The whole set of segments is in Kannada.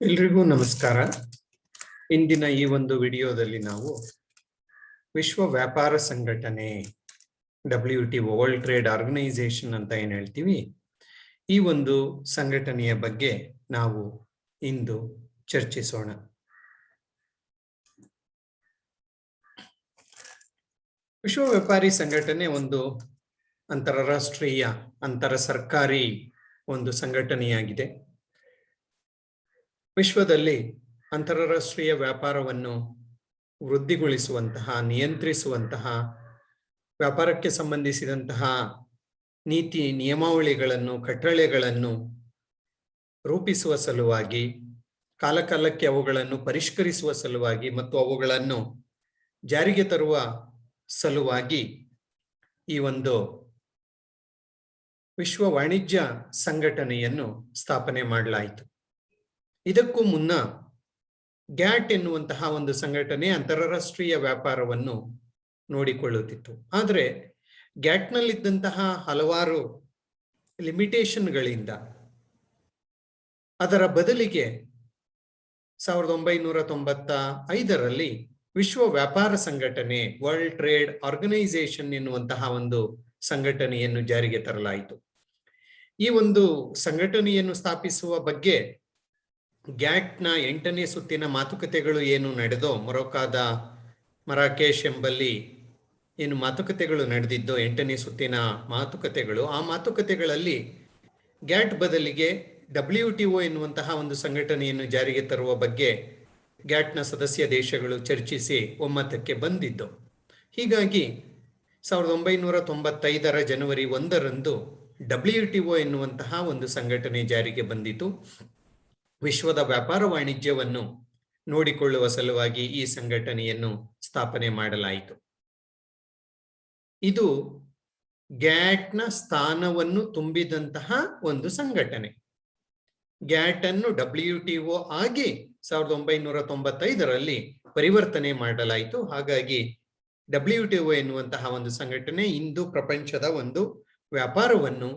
ಎಲ್ರಿಗೂ ನಮಸ್ಕಾರ. ಇಂದಿನ ಈ ಒಂದು ವಿಡಿಯೋದಲ್ಲಿ ನಾವು ವಿಶ್ವ ವ್ಯಾಪಾರ ಸಂಘಟನೆ WTO ವರ್ಲ್ಡ್ ಟ್ರೇಡ್ ಆರ್ಗನೈಸೇಷನ್ ಅಂತ ಏನ್ ಹೇಳ್ತೀವಿ, ಈ ಒಂದು ಸಂಘಟನೆಯ ಬಗ್ಗೆ ನಾವು ಇಂದು ಚರ್ಚಿಸೋಣ. ವಿಶ್ವ ವ್ಯಾಪಾರಿ ಸಂಘಟನೆ ಒಂದು ಅಂತಾರಾಷ್ಟ್ರೀಯ ಅಂತರ ಸರ್ಕಾರಿ ಒಂದು ಸಂಘಟನೆಯಾಗಿದೆ. ವಿಶ್ವದಲ್ಲಿ ಅಂತಾರಾಷ್ಟ್ರೀಯ ವ್ಯಾಪಾರವನ್ನು ವೃದ್ಧಿಗೊಳಿಸುವಂತಹ, ನಿಯಂತ್ರಿಸುವಂತಹ, ವ್ಯಾಪಾರಕ್ಕೆ ಸಂಬಂಧಿಸಿದಂತಹ ನೀತಿ ನಿಯಮಾವಳಿಗಳನ್ನು, ಕಟ್ಟಳೆಗಳನ್ನು ರೂಪಿಸುವ ಸಲುವಾಗಿ, ಕಾಲಕಾಲಕ್ಕೆ ಅವುಗಳನ್ನು ಪರಿಷ್ಕರಿಸುವ ಸಲುವಾಗಿ ಮತ್ತು ಅವುಗಳನ್ನು ಜಾರಿಗೆ ತರುವ ಸಲುವಾಗಿ ಈ ಒಂದು ವಿಶ್ವ ವಾಣಿಜ್ಯ ಸಂಘಟನೆಯನ್ನು ಸ್ಥಾಪನೆ ಮಾಡಲಾಯಿತು. ಇದಕ್ಕೂ ಮುನ್ನ ಗ್ಯಾಟ್ ಎನ್ನುವಂತಹ ಒಂದು ಸಂಘಟನೆ ಅಂತಾರಾಷ್ಟ್ರೀಯ ವ್ಯಾಪಾರವನ್ನು ನೋಡಿಕೊಳ್ಳುತ್ತಿತ್ತು. ಆದರೆ ಗ್ಯಾಟ್ನಲ್ಲಿದ್ದಂತಹ ಹಲವಾರು ಲಿಮಿಟೇಷನ್ಗಳಿಂದ ಅದರ ಬದಲಿಗೆ 1995ರಲ್ಲಿ ವಿಶ್ವ ವ್ಯಾಪಾರ ಸಂಘಟನೆ ವರ್ಲ್ಡ್ ಟ್ರೇಡ್ ಆರ್ಗನೈಸೇಷನ್ ಎನ್ನುವಂತಹ ಒಂದು ಸಂಘಟನೆಯನ್ನು ಜಾರಿಗೆ ತರಲಾಯಿತು. ಈ ಒಂದು ಸಂಘಟನೆಯನ್ನು ಸ್ಥಾಪಿಸುವ ಬಗ್ಗೆ ಗ್ಯಾಟ್ನ 8ನೇ ಸುತ್ತಿನ ಮಾತುಕತೆಗಳು ಏನು ನಡೆದೋ, ಮೊರೊಕ್ಕಾದ ಮರಾಕೇಶ್ ಎಂಬಲ್ಲಿ ಏನು ಮಾತುಕತೆಗಳು ನಡೆದಿದ್ದೋ, 8ನೇ ಸುತ್ತಿನ ಮಾತುಕತೆಗಳು, ಆ ಮಾತುಕತೆಗಳಲ್ಲಿ ಗ್ಯಾಟ್ ಬದಲಿಗೆ WTO ಎನ್ನುವಂತಹ ಒಂದು ಸಂಘಟನೆಯನ್ನು ಜಾರಿಗೆ ತರುವ ಬಗ್ಗೆ ಗ್ಯಾಟ್ನ ಸದಸ್ಯ ದೇಶಗಳು ಚರ್ಚಿಸಿ ಒಮ್ಮತಕ್ಕೆ ಬಂದಿದ್ದು. ಹೀಗಾಗಿ 1995ರ ಜನವರಿ 1ರಂದು WTO ಎನ್ನುವಂತಹ ಒಂದು ಸಂಘಟನೆ ಜಾರಿಗೆ ಬಂದಿತು. ವಿಶ್ವದ ವ್ಯಾಪಾರ ವಾಣಿಜ್ಯವನ್ನು ನೋಡಿಕೊಳ್ಳುವ ಸಲುವಾಗಿ ಈ ಸಂಘಟನೆಯನ್ನು ಸ್ಥಾಪನೆ ಮಾಡಲಾಯಿತು. ಇದು ಗ್ಯಾಟ್ನ ಸ್ಥಾನವನ್ನು ತುಂಬಿದಂತಹ ಒಂದು ಸಂಘಟನೆ. ಗ್ಯಾಟ್ ಅನ್ನು WTO ಆಗಿ 1995ರಲ್ಲಿ ಪರಿವರ್ತನೆ ಮಾಡಲಾಯಿತು. ಹಾಗಾಗಿ WTO ಎನ್ನುವಂತಹ ಒಂದು ಸಂಘಟನೆ ಇಂದು ಪ್ರಪಂಚದ ಒಂದು ವ್ಯಾಪಾರವನ್ನು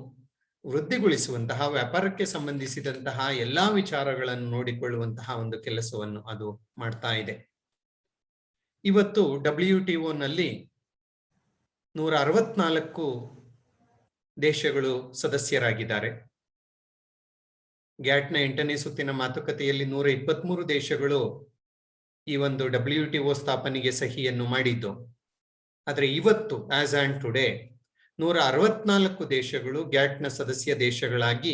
ವೃದ್ಧಿಗೊಳಿಸುವಂತಹ, ವ್ಯಾಪಾರಕ್ಕೆ ಸಂಬಂಧಿಸಿದಂತಹ ಎಲ್ಲಾ ವಿಚಾರಗಳನ್ನು ನೋಡಿಕೊಳ್ಳುವಂತಹ ಒಂದು ಕೆಲಸವನ್ನು ಅದು ಮಾಡ್ತಾ ಇದೆ. ಇವತ್ತು WTO ನಲ್ಲಿ 164 ದೇಶಗಳು ಸದಸ್ಯರಾಗಿದ್ದಾರೆ. ಗ್ಯಾಟ್ನ 8ನೇ ಸುತ್ತಿನ ಮಾತುಕತೆಯಲ್ಲಿ 123 ದೇಶಗಳು ಈ ಒಂದು WTO ಸ್ಥಾಪನೆಗೆ ಸಹಿಯನ್ನು ಮಾಡಿದ್ದು. ಆದರೆ ಇವತ್ತು ಆಸ್ ಆನ್ ಟುಡೇ 164 ದೇಶಗಳು ಗ್ಯಾಟ್ನ ಸದಸ್ಯ ದೇಶಗಳಾಗಿ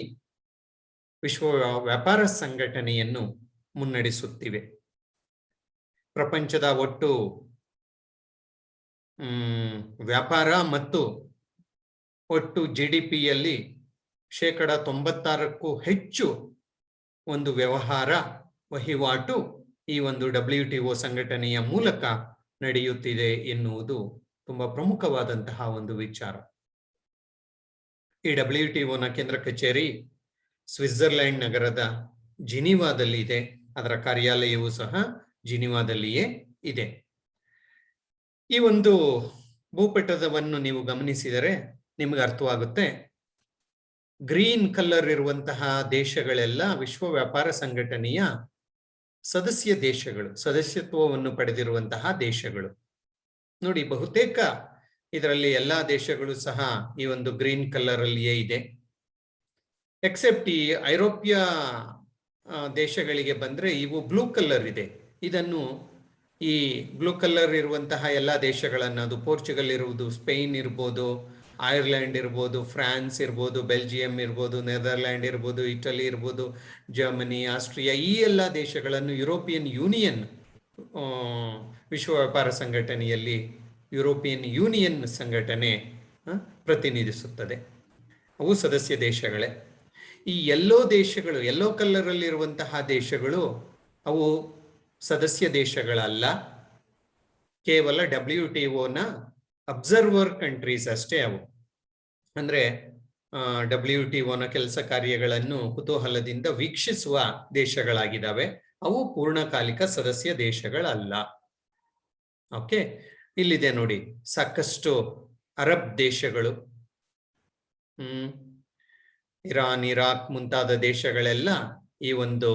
ವಿಶ್ವ ವ್ಯಾಪಾರ ಸಂಘಟನೆಯನ್ನು ಮುನ್ನಡೆಸುತ್ತಿವೆ. ಪ್ರಪಂಚದ ಒಟ್ಟು ವ್ಯಾಪಾರ ಮತ್ತು ಒಟ್ಟು GDPಯಲ್ಲಿ 96%ಕ್ಕೂ ಹೆಚ್ಚು ಒಂದು ವ್ಯವಹಾರ ವಹಿವಾಟು ಈ ಒಂದು WTO ಸಂಘಟನೆಯ ಮೂಲಕ ನಡೆಯುತ್ತಿದೆ ಎನ್ನುವುದು ತುಂಬಾ ಪ್ರಮುಖವಾದಂತಹ ಒಂದು ವಿಚಾರ. ಈ WTOನ ಕೇಂದ್ರ ಕಚೇರಿ ಸ್ವಿಟ್ಜರ್ಲೆಂಡ್ ನಗರದ ಜಿನಿವಾದಲ್ಲಿ ಇದೆ. ಅದರ ಕಾರ್ಯಾಲಯವೂ ಸಹ ಜಿನಿವಾದಲ್ಲಿಯೇ ಇದೆ. ಈ ಒಂದು ಭೂಪಟವನ್ನು ನೀವು ಗಮನಿಸಿದರೆ ನಿಮಗೆ ಅರ್ಥವಾಗುತ್ತೆ. ಗ್ರೀನ್ ಕಲರ್ ಇರುವಂತಹ ದೇಶಗಳೆಲ್ಲ ವಿಶ್ವ ವ್ಯಾಪಾರ ಸಂಘಟನೆಯ ಸದಸ್ಯ ದೇಶಗಳು, ಸದಸ್ಯತ್ವವನ್ನು ಪಡೆದಿರುವಂತಹ ದೇಶಗಳು. ನೋಡಿ, ಬಹುತೇಕ ಇದರಲ್ಲಿ ಎಲ್ಲಾ ದೇಶಗಳು ಸಹ ಈ ಒಂದು ಗ್ರೀನ್ ಕಲರ್ ಅಲ್ಲಿಯೇ ಇದೆ. ಎಕ್ಸೆಪ್ಟ್ ಈ ಐರೋಪ್ಯ ದೇಶಗಳಿಗೆ ಬಂದ್ರೆ ಇವು ಬ್ಲೂ ಕಲರ್ ಇದೆ. ಇದನ್ನು ಈ ಬ್ಲೂ ಕಲರ್ ಇರುವಂತಹ ಎಲ್ಲಾ ದೇಶಗಳನ್ನು, ಅದು ಪೋರ್ಚುಗಲ್ ಇರುವುದು, ಸ್ಪೇನ್ ಇರ್ಬೋದು, ಐರ್ಲೆಂಡ್ ಇರ್ಬೋದು, ಫ್ರಾನ್ಸ್ ಇರ್ಬೋದು, ಬೆಲ್ಜಿಯಂ ಇರ್ಬೋದು, ನೆದರ್ಲ್ಯಾಂಡ್ ಇರ್ಬೋದು, ಇಟಲಿ ಇರ್ಬೋದು, ಜರ್ಮನಿ, ಆಸ್ಟ್ರಿಯಾ, ಈ ಎಲ್ಲ ದೇಶಗಳನ್ನು ಯುರೋಪಿಯನ್ ಯೂನಿಯನ್ ವಿಶ್ವ ವ್ಯಾಪಾರ ಸಂಘಟನೆಯಲ್ಲಿ ಯುರೋಪಿಯನ್ ಯೂನಿಯನ್ ಸಂಘಟನೆ ಪ್ರತಿನಿಧಿಸುತ್ತದೆ. ಅವು ಸದಸ್ಯ ದೇಶಗಳೇ. ಈ ಎಲ್ಲೋ ದೇಶಗಳು, ಎಲ್ಲೋ ಕಲರ್ ಅಲ್ಲಿ ಇರುವಂತಹ ದೇಶಗಳು ಅವು ಸದಸ್ಯ ದೇಶಗಳಲ್ಲ, ಕೇವಲ WTOನ ಅಬ್ಸರ್ವರ್ ಕಂಟ್ರೀಸ್ ಅಷ್ಟೇ ಅವು. ಅಂದ್ರೆ WTOನ ಕೆಲಸ ಕಾರ್ಯಗಳನ್ನು ಕುತೂಹಲದಿಂದ ವೀಕ್ಷಿಸುವ ದೇಶಗಳಾಗಿದ್ದಾವೆ. ಅವು ಪೂರ್ಣಕಾಲಿಕ ಸದಸ್ಯ ದೇಶಗಳಲ್ಲ. ಓಕೆ, ಇಲ್ಲಿದೆ ನೋಡಿ, ಸಾಕಷ್ಟು ಅರಬ್ ದೇಶಗಳು, ಇರಾನ್, ಇರಾಕ್ ಮುಂತಾದ ದೇಶಗಳೆಲ್ಲ ಈ ಒಂದು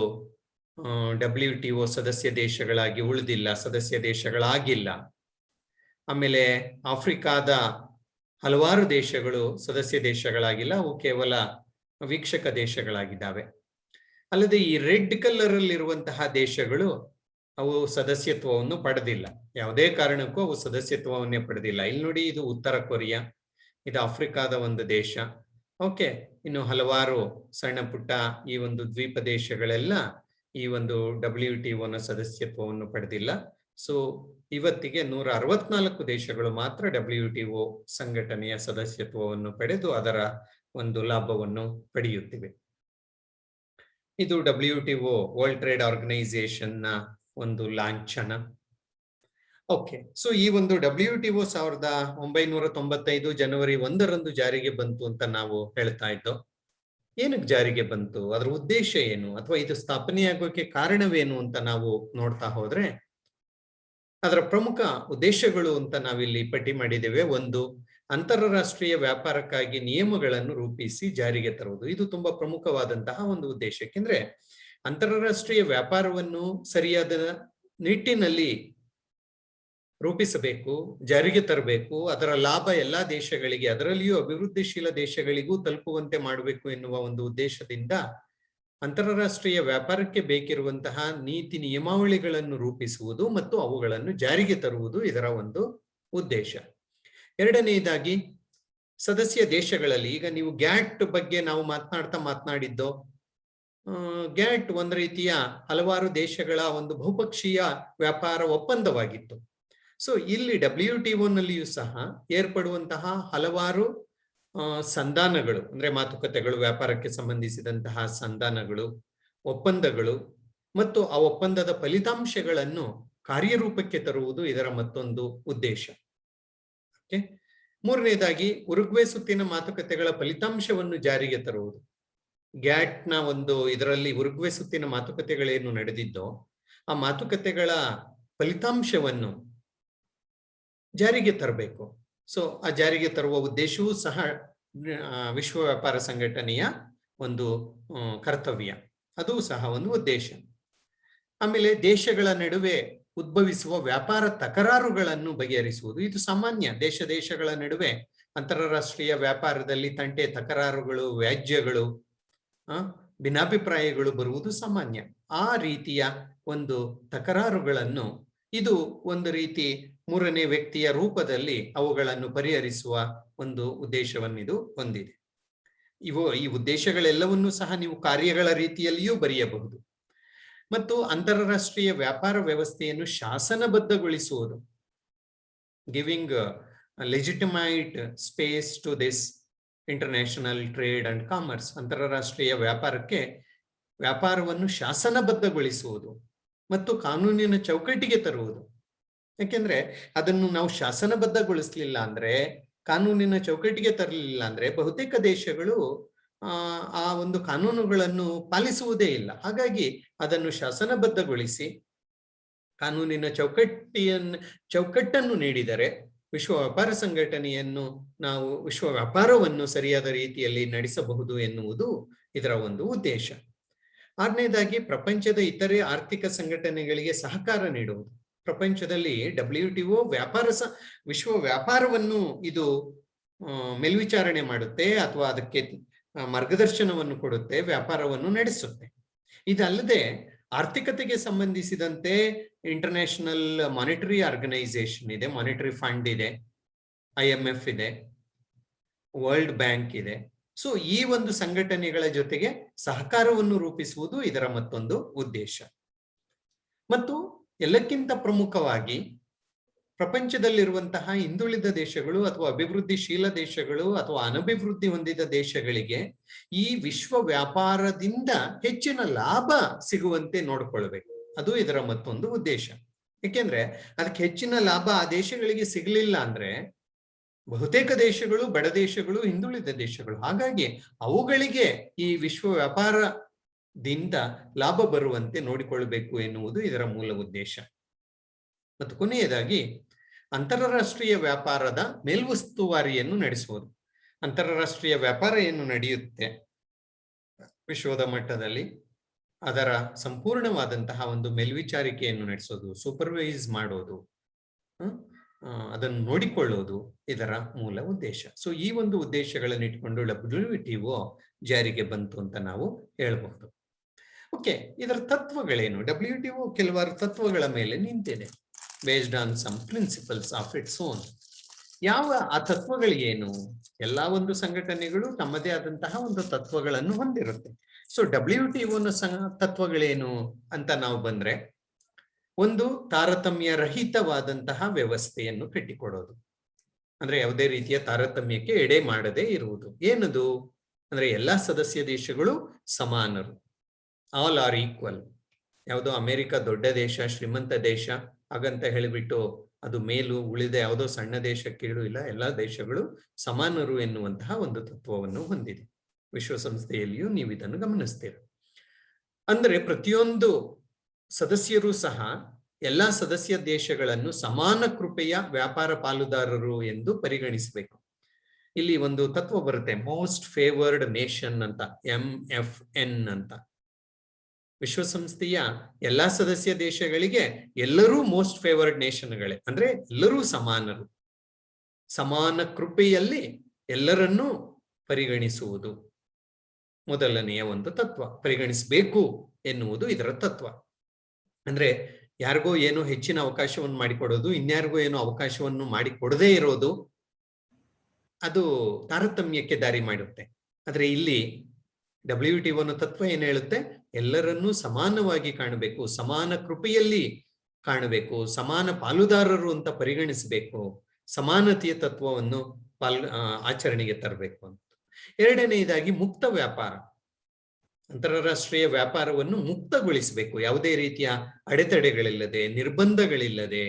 WTO ಸದಸ್ಯ ದೇಶಗಳಾಗಿ ಉಳಿದಿಲ್ಲ, ಸದಸ್ಯ ದೇಶಗಳಾಗಿಲ್ಲ. ಆಮೇಲೆ ಆಫ್ರಿಕಾದ ಹಲವಾರು ದೇಶಗಳು ಸದಸ್ಯ ದೇಶಗಳಾಗಿಲ್ಲ, ಅವು ಕೇವಲ ವೀಕ್ಷಕ ದೇಶಗಳಾಗಿದ್ದಾವೆ. ಅಲ್ಲದೆ ಈ ರೆಡ್ ಕಲರ್ ಅಲ್ಲಿರುವಂತಹ ದೇಶಗಳು ಅವು ಸದಸ್ಯತ್ವವನ್ನು ಪಡೆದಿಲ್ಲ, ಯಾವುದೇ ಕಾರಣಕ್ಕೂ ಅವು ಸದಸ್ಯತ್ವವನ್ನೇ ಪಡೆದಿಲ್ಲ. ಇಲ್ಲಿ ನೋಡಿ, ಇದು ಉತ್ತರ ಕೊರಿಯಾ, ಇದು ಆಫ್ರಿಕಾದ ಒಂದು ದೇಶ. ಓಕೆ, ಇನ್ನು ಹಲವಾರು ಸಣ್ಣ ಪುಟ್ಟ ಈ ಒಂದು ದ್ವೀಪ ದೇಶಗಳೆಲ್ಲ ಈ ಒಂದು WTOನ ಸದಸ್ಯತ್ವವನ್ನು ಪಡೆದಿಲ್ಲ. ಸೊ ಇವತ್ತಿಗೆ 164 ದೇಶಗಳು ಮಾತ್ರ WTO ಸಂಘಟನೆಯ ಸದಸ್ಯತ್ವವನ್ನು ಪಡೆದು ಅದರ ಒಂದು ಲಾಭವನ್ನು ಪಡೆಯುತ್ತಿವೆ. ಇದು WTO ವರ್ಲ್ಡ್ ಟ್ರೇಡ್ ಆರ್ಗನೈಸೇಷನ್ ನ ಒಂದು ಲಾಂಛನ. ಓಕೆ, ಸೊ ಈ ಒಂದು WTO 1995 ಜನವರಿ 1ರಂದು ಜಾರಿಗೆ ಬಂತು ಅಂತ ನಾವು ಹೇಳ್ತಾ ಇದ್ದೋ. ಏನಕ್ಕೆ ಜಾರಿಗೆ ಬಂತು, ಅದರ ಉದ್ದೇಶ ಏನು, ಅಥವಾ ಇದು ಸ್ಥಾಪನೆಯಾಗೋಕೆ ಕಾರಣವೇನು ಅಂತ ನಾವು ನೋಡ್ತಾ ಹೋದ್ರೆ ಅದರ ಪ್ರಮುಖ ಉದ್ದೇಶಗಳು ಅಂತ ನಾವಿಲ್ಲಿ ಪಟ್ಟಿ ಮಾಡಿದ್ದೇವೆ. ಒಂದು, ಅಂತಾರಾಷ್ಟ್ರೀಯ ವ್ಯಾಪಾರಕ್ಕಾಗಿ ನಿಯಮಗಳನ್ನು ರೂಪಿಸಿ ಜಾರಿಗೆ ತರುವುದು. ಇದು ತುಂಬಾ ಪ್ರಮುಖವಾದಂತಹ ಒಂದು ಉದ್ದೇಶ. ಯಾಕೆಂದ್ರೆ ಅಂತಾರಾಷ್ಟ್ರೀಯ ವ್ಯಾಪಾರವನ್ನು ಸರಿಯಾದ ನಿಟ್ಟಿನಲ್ಲಿ ರೂಪಿಸಬೇಕು, ಜಾರಿಗೆ ತರಬೇಕು, ಅದರ ಲಾಭ ಎಲ್ಲಾ ದೇಶಗಳಿಗೆ, ಅದರಲ್ಲಿಯೂ ಅಭಿವೃದ್ಧಿಶೀಲ ದೇಶಗಳಿಗೂ ತಲುಪುವಂತೆ ಮಾಡಬೇಕು ಎನ್ನುವ ಒಂದು ಉದ್ದೇಶದಿಂದ ಅಂತಾರಾಷ್ಟ್ರೀಯ ವ್ಯಾಪಾರಕ್ಕೆ ಬೇಕಿರುವಂತಹ ನೀತಿ ನಿಯಮಾವಳಿಗಳನ್ನು ರೂಪಿಸುವುದು ಮತ್ತು ಅವುಗಳನ್ನು ಜಾರಿಗೆ ತರುವುದು ಇದರ ಒಂದು ಉದ್ದೇಶ. ಎರಡನೆಯದಾಗಿ, ಸದಸ್ಯ ದೇಶಗಳಲ್ಲಿ, ಈಗ ನೀವು ಗ್ಯಾಟ್ ಬಗ್ಗೆ ನಾವು ಮಾತನಾಡಿದ್ದೋ, ಗ್ಯಾಟ್ ಒಂದು ರೀತಿಯ ಹಲವಾರು ದೇಶಗಳ ಒಂದು ಬಹುಪಕ್ಷೀಯ ವ್ಯಾಪಾರ ಒಪ್ಪಂದವಾಗಿತ್ತು. ಸೊ ಇಲ್ಲಿ WTOನಲ್ಲಿಯೂ ಸಹ ಏರ್ಪಡುವಂತಹ ಹಲವಾರು ಸಂಧಾನಗಳು, ಅಂದ್ರೆ ಮಾತುಕತೆಗಳು, ವ್ಯಾಪಾರಕ್ಕೆ ಸಂಬಂಧಿಸಿದಂತಹ ಸಂಧಾನಗಳು, ಒಪ್ಪಂದಗಳು ಮತ್ತು ಆ ಒಪ್ಪಂದದ ಫಲಿತಾಂಶಗಳನ್ನು ಕಾರ್ಯರೂಪಕ್ಕೆ ತರುವುದು ಇದರ ಮತ್ತೊಂದು ಉದ್ದೇಶ. ಓಕೆ, ಮೂರನೇದಾಗಿ, ಉರುಗ್ವೆ ಸುತ್ತಿನ ಮಾತುಕತೆಗಳ ಫಲಿತಾಂಶವನ್ನು ಜಾರಿಗೆ ತರುವುದು. ಗ್ಯಾಟ್ನ ಒಂದು ಇದರಲ್ಲಿ ಉರುಗ್ವೆ ಸುತ್ತಿನ ಮಾತುಕತೆಗಳೇನು ನಡೆದಿದ್ದೋ ಆ ಮಾತುಕತೆಗಳ ಫಲಿತಾಂಶವನ್ನು ಜಾರಿಗೆ ತರಬೇಕು. ಸೊ ಆ ಜಾರಿಗೆ ತರುವ ಉದ್ದೇಶವೂ ಸಹ ವಿಶ್ವ ವ್ಯಾಪಾರ ಸಂಘಟನೆಯ ಒಂದು ಕರ್ತವ್ಯ, ಅದು ಸಹ ಒಂದು ಉದ್ದೇಶ. ಆಮೇಲೆ ದೇಶಗಳ ನಡುವೆ ಉದ್ಭವಿಸುವ ವ್ಯಾಪಾರ ತಕರಾರುಗಳನ್ನು ಬಗೆಹರಿಸುವುದು. ಇದು ಸಾಮಾನ್ಯ, ದೇಶಗಳ ನಡುವೆ ಅಂತಾರಾಷ್ಟ್ರೀಯ ವ್ಯಾಪಾರದಲ್ಲಿ ತಂಟೆ, ತಕರಾರುಗಳು, ವ್ಯಾಜ್ಯಗಳು, ಭಿನ್ನಾಭಿಪ್ರಾಯಗಳು ಬರುವುದು ಸಾಮಾನ್ಯ. ಆ ರೀತಿಯ ಒಂದು ತಕರಾರುಗಳನ್ನು ಇದು ಒಂದು ರೀತಿ ಮೂರನೇ ವ್ಯಕ್ತಿಯ ರೂಪದಲ್ಲಿ ಅವುಗಳನ್ನು ಪರಿಹರಿಸುವ ಒಂದು ಉದ್ದೇಶವನ್ನಿದು ಹೊಂದಿದೆ. ಈ ಉದ್ದೇಶಗಳೆಲ್ಲವನ್ನೂ ಸಹ ನೀವು ಕಾರ್ಯಗಳ ರೀತಿಯಲ್ಲಿಯೂ ಬರೆಯಬಹುದು. ಮತ್ತು ಅಂತಾರಾಷ್ಟ್ರೀಯ ವ್ಯಾಪಾರ ವ್ಯವಸ್ಥೆಯನ್ನು ಶಾಸನಬದ್ಧಗೊಳಿಸುವುದು, giving legitimate space to this international trade and commerce. ಅಂತಾರಾಷ್ಟ್ರೀಯ ವ್ಯಾಪಾರವನ್ನು ಶಾಸನಬದ್ಧಗೊಳಿಸುವುದು ಮತ್ತು ಕಾನೂನಿನ ಚೌಕಟ್ಟಿಗೆ ತರುವುದು. ಯಾಕೆಂದ್ರೆ ಅದನ್ನು ನಾವು ಶಾಸನಬದ್ಧಗೊಳಿಸ್ಲಿಲ್ಲ ಅಂದ್ರೆ, ಕಾನೂನಿನ ಚೌಕಟ್ಟಿಗೆ ತರಲಿಲ್ಲ ಅಂದ್ರೆ ಬಹುತೇಕ ದೇಶಗಳು ಆ ಒಂದು ಕಾನೂನುಗಳನ್ನು ಪಾಲಿಸುವುದೇ ಇಲ್ಲ. ಹಾಗಾಗಿ ಅದನ್ನು ಶಾಸನಬದ್ಧಗೊಳಿಸಿ ಕಾನೂನಿನ ಚೌಕಟ್ಟನ್ನು ನೀಡಿದರೆ ವಿಶ್ವ ವ್ಯಾಪಾರ ಸಂಘಟನೆಯನ್ನು ನಾವು ವಿಶ್ವ ವ್ಯಾಪಾರವನ್ನು ಸರಿಯಾದ ರೀತಿಯಲ್ಲಿ ನಡೆಸಬಹುದು ಎನ್ನುವುದು ಇದರ ಒಂದು ಉದ್ದೇಶ. ಆರನೇದಾಗಿ, ಪ್ರಪಂಚದ ಇತರೆ ಆರ್ಥಿಕ ಸಂಘಟನೆಗಳಿಗೆ ಸಹಕಾರ ನೀಡುವುದು. ಪ್ರಪಂಚದಲ್ಲಿ WTO ವಿಶ್ವ ವ್ಯಾಪಾರವನ್ನು ಇದು ಮೇಲ್ವಿಚಾರಣೆ ಮಾಡುತ್ತೆ ಅಥವಾ ಅದಕ್ಕೆ ಮಾರ್ಗದರ್ಶನವನ್ನು ಕೊಡುತ್ತೆ, ವ್ಯಾಪಾರವನ್ನು ನಡೆಸುತ್ತೆ. ಇದಲ್ಲದೆ ಆರ್ಥಿಕತೆಗೆ ಸಂಬಂಧಿಸಿದಂತೆ ಇಂಟರ್ನ್ಯಾಷನಲ್ ಮಾನಿಟರಿ ಆರ್ಗನೈಸೇಷನ್ ಇದೆ, ಮಾನಿಟರಿ ಫಂಡ್ ಇದೆ, IMF ಇದೆ, ವರ್ಲ್ಡ್ ಬ್ಯಾಂಕ್ ಇದೆ. ಸೊ ಈ ಒಂದು ಸಂಘಟನೆಗಳ ಜೊತೆಗೆ ಸಹಕಾರವನ್ನು ರೂಪಿಸುವುದು ಇದರ ಮತ್ತೊಂದು ಉದ್ದೇಶ. ಮತ್ತು ಎಲ್ಲಕ್ಕಿಂತ ಪ್ರಮುಖವಾಗಿ, ಪ್ರಪಂಚದಲ್ಲಿರುವಂತಹ ಹಿಂದುಳಿದ ದೇಶಗಳು ಅಥವಾ ಅಭಿವೃದ್ಧಿಶೀಲ ದೇಶಗಳು ಅಥವಾ ಅನಭಿವೃದ್ಧಿ ಹೊಂದಿದ ದೇಶಗಳಿಗೆ ಈ ವಿಶ್ವ ವ್ಯಾಪಾರದಿಂದ ಹೆಚ್ಚಿನ ಲಾಭ ಸಿಗುವಂತೆ ನೋಡ್ಕೊಳ್ಬೇಕು. ಅದು ಇದರ ಮತ್ತೊಂದು ಉದ್ದೇಶ. ಏಕೆಂದ್ರೆ ಅದಕ್ಕೆ ಹೆಚ್ಚಿನ ಲಾಭ ಆ ದೇಶಗಳಿಗೆ ಸಿಗಲಿಲ್ಲ ಅಂದ್ರೆ ಬಹುತೇಕ ದೇಶಗಳು ಬಡ ದೇಶಗಳು, ಹಿಂದುಳಿದ ದೇಶಗಳು, ಹಾಗಾಗಿ ಅವುಗಳಿಗೆ ಈ ವಿಶ್ವ ವ್ಯಾಪಾರದಿಂದ ಲಾಭ ಬರುವಂತೆ ನೋಡಿಕೊಳ್ಳಬೇಕು ಎನ್ನುವುದು ಇದರ ಮೂಲ ಉದ್ದೇಶ. ಮತ್ತು ಕೊನೆಯದಾಗಿ, ಅಂತಾರಾಷ್ಟ್ರೀಯ ವ್ಯಾಪಾರದ ಮೇಲ್ವಸ್ತುವಾರಿಯನ್ನು ನಡೆಸುವುದು. ಅಂತಾರಾಷ್ಟ್ರೀಯ ವ್ಯಾಪಾರ ಏನು ನಡೆಯುತ್ತೆ ವಿಶ್ವದ ಮಟ್ಟದಲ್ಲಿ ಅದರ ಸಂಪೂರ್ಣವಾದಂತಹ ಒಂದು ಮೇಲ್ವಿಚಾರಿಕೆಯನ್ನು ನಡೆಸೋದು, ಸೂಪರ್ವೈಸ್ ಮಾಡೋದು, ಅದನ್ನು ನೋಡಿಕೊಳ್ಳೋದು ಇದರ ಮೂಲ ಉದ್ದೇಶ. ಸೊ ಈ ಒಂದು ಉದ್ದೇಶಗಳನ್ನು ಇಟ್ಕೊಂಡು WTO ಜಾರಿಗೆ ಬಂತು ಅಂತ ನಾವು ಹೇಳಬಹುದು. ಓಕೆ, ಇದರ ತತ್ವಗಳೇನು? WTO ಕೆಲವಾರು ತತ್ವಗಳ ಮೇಲೆ ನಿಂತಿದೆ, based on some principles of its own. ಯಾವ ಆ ತತ್ವಗಳೇನು? ಎಲ್ಲಾ ಒಂದು ಸಂಘಟನೆಗಳು ತಮ್ಮದೇ ಆದಂತಹ ಒಂದು ತತ್ವಗಳನ್ನು ಹೊಂದಿರುತ್ತೆ. ಸೊ WTO ತತ್ವಗಳೇನು ಅಂತ ನಾವು ಬಂದ್ರೆ, ಒಂದು ತಾರತಮ್ಯ ರಹಿತವಾದಂತಹ ವ್ಯವಸ್ಥೆಯನ್ನು ಕಟ್ಟಿಕೊಡೋದು, ಅಂದ್ರೆ ಯಾವುದೇ ರೀತಿಯ ತಾರತಮ್ಯಕ್ಕೆ ಎಡೆ ಮಾಡದೇ ಇರುವುದು. ಏನದು ಅಂದ್ರೆ ಎಲ್ಲಾ ಸದಸ್ಯ ದೇಶಗಳು ಸಮಾನರು, ಆಲ್ ಆರ್ ಈಕ್ವಲ್. ಯಾವುದೋ ಅಮೆರಿಕ ದೊಡ್ಡ ದೇಶ, ಶ್ರೀಮಂತ ದೇಶ ಹಾಗಂತ ಹೇಳಿಬಿಟ್ಟು ಅದು ಮೇಲು, ಉಳಿದ ಯಾವುದೋ ಸಣ್ಣ ದೇಶ ಕೀಳು ಇಲ್ಲ, ಎಲ್ಲಾ ದೇಶಗಳು ಸಮಾನರು ಎನ್ನುವಂತಹ ಒಂದು ತತ್ವವನ್ನು ಹೊಂದಿದೆ. ವಿಶ್ವಸಂಸ್ಥೆಯಲ್ಲಿಯೂ ನೀವು ಇದನ್ನು ಗಮನಿಸ್ತೀರ. ಅಂದ್ರೆ ಪ್ರತಿಯೊಂದು ಸದಸ್ಯರು ಸಹ ಎಲ್ಲಾ ಸದಸ್ಯ ದೇಶಗಳನ್ನು ಸಮಾನ ಕೃಪೆಯ ವ್ಯಾಪಾರ ಪಾಲುದಾರರು ಎಂದು ಪರಿಗಣಿಸಬೇಕು. ಇಲ್ಲಿ ಒಂದು ತತ್ವ ಬರುತ್ತೆ, ಮೋಸ್ಟ್ ಫೇವರ್ಡ್ ನೇಷನ್ ಅಂತ, MFN ಅಂತ. ವಿಶ್ವಸಂಸ್ಥೆಯ ಎಲ್ಲಾ ಸದಸ್ಯ ದೇಶಗಳಿಗೆ ಎಲ್ಲರೂ ಮೋಸ್ಟ್ ಫೇವರ್ಡ್ ನೇಷನ್ಗಳೇ, ಅಂದ್ರೆ ಎಲ್ಲರೂ ಸಮಾನರು, ಸಮಾನ ಕೃಪೆಯಲ್ಲಿ ಎಲ್ಲರನ್ನೂ ಪರಿಗಣಿಸುವುದು ಮೊದಲನೆಯ ಒಂದು ತತ್ವ. ಪರಿಗಣಿಸಬೇಕು ಎನ್ನುವುದು ಇದರ ತತ್ವ. ಅಂದ್ರೆ ಯಾರಿಗೋ ಏನೋ ಹೆಚ್ಚಿನ ಅವಕಾಶವನ್ನು ಮಾಡಿಕೊಡೋದು, ಇನ್ಯಾರಿಗೋ ಏನೋ ಅವಕಾಶವನ್ನು ಮಾಡಿಕೊಡದೇ ಇರೋದು, ಅದು ತಾರತಮ್ಯಕ್ಕೆ ದಾರಿ ಮಾಡುತ್ತೆ. ಆದ್ರೆ ಇಲ್ಲಿ WTO ತತ್ವ ಏನ್ ಹೇಳುತ್ತೆ? ಎಲ್ಲರನ್ನೂ ಸಮಾನವಾಗಿ ಕಾಣಬೇಕು, ಸಮಾನ ಕೃಪೆಯಲ್ಲಿ ಕಾಣಬೇಕು, ಸಮಾನ ಪಾಲುದಾರರು ಅಂತ ಪರಿಗಣಿಸಬೇಕು, ಸಮಾನತೆಯ ತತ್ವವನ್ನು ಆಚರಣೆಗೆ ತರಬೇಕು ಅಂತ. ಎರಡನೆಯದಾಗಿ ಮುಕ್ತ ವ್ಯಾಪಾರ, ಅಂತಾರಾಷ್ಟ್ರೀಯ ವ್ಯಾಪಾರವನ್ನು ಮುಕ್ತಗೊಳಿಸಬೇಕು, ಯಾವುದೇ ರೀತಿಯ ಅಡೆತಡೆಗಳಿಲ್ಲದೆ, ನಿರ್ಬಂಧಗಳಿಲ್ಲದೆ,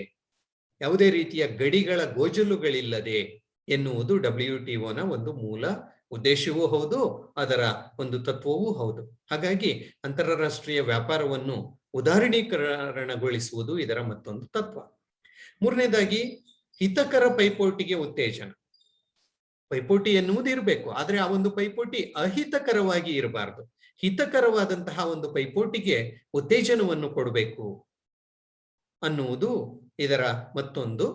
ಯಾವುದೇ ರೀತಿಯ ಗಡಿಗಳ ಗೋಜಲುಗಳಿಲ್ಲದೆ ಎನ್ನುವುದು WTO ಒಂದು ಮೂಲ ಉದ್ದೇಶವೂ ಹೌದು, ಅದರ ಒಂದು ತತ್ವವೂ ಹೌದು. ಹಾಗಾಗಿ ಅಂತಾರಾಷ್ಟ್ರೀಯ ವ್ಯಾಪಾರವನ್ನು ಉದಾರೀಕರಣಗೊಳಿಸುವುದು ಇದರ ಮತ್ತೊಂದು ತತ್ವ. ಮೂರನೇದಾಗಿ ಹಿತಕರ ಪೈಪೋಟಿಗೆ ಉತ್ತೇಜನ. ಪೈಪೋಟಿ ಎನ್ನುವುದು ಇರಬೇಕು, ಆದ್ರೆ ಆ ಒಂದು ಪೈಪೋಟಿ ಅಹಿತಕರವಾಗಿ ಇರಬಾರದು. ಹಿತಕರವಾದಂತಹ ಒಂದು ಪೈಪೋಟಿಗೆ ಉತ್ತೇಜನವನ್ನು ಕೊಡಬೇಕು ಅನ್ನುವುದು ಇದರ ಮತ್ತೊಂದು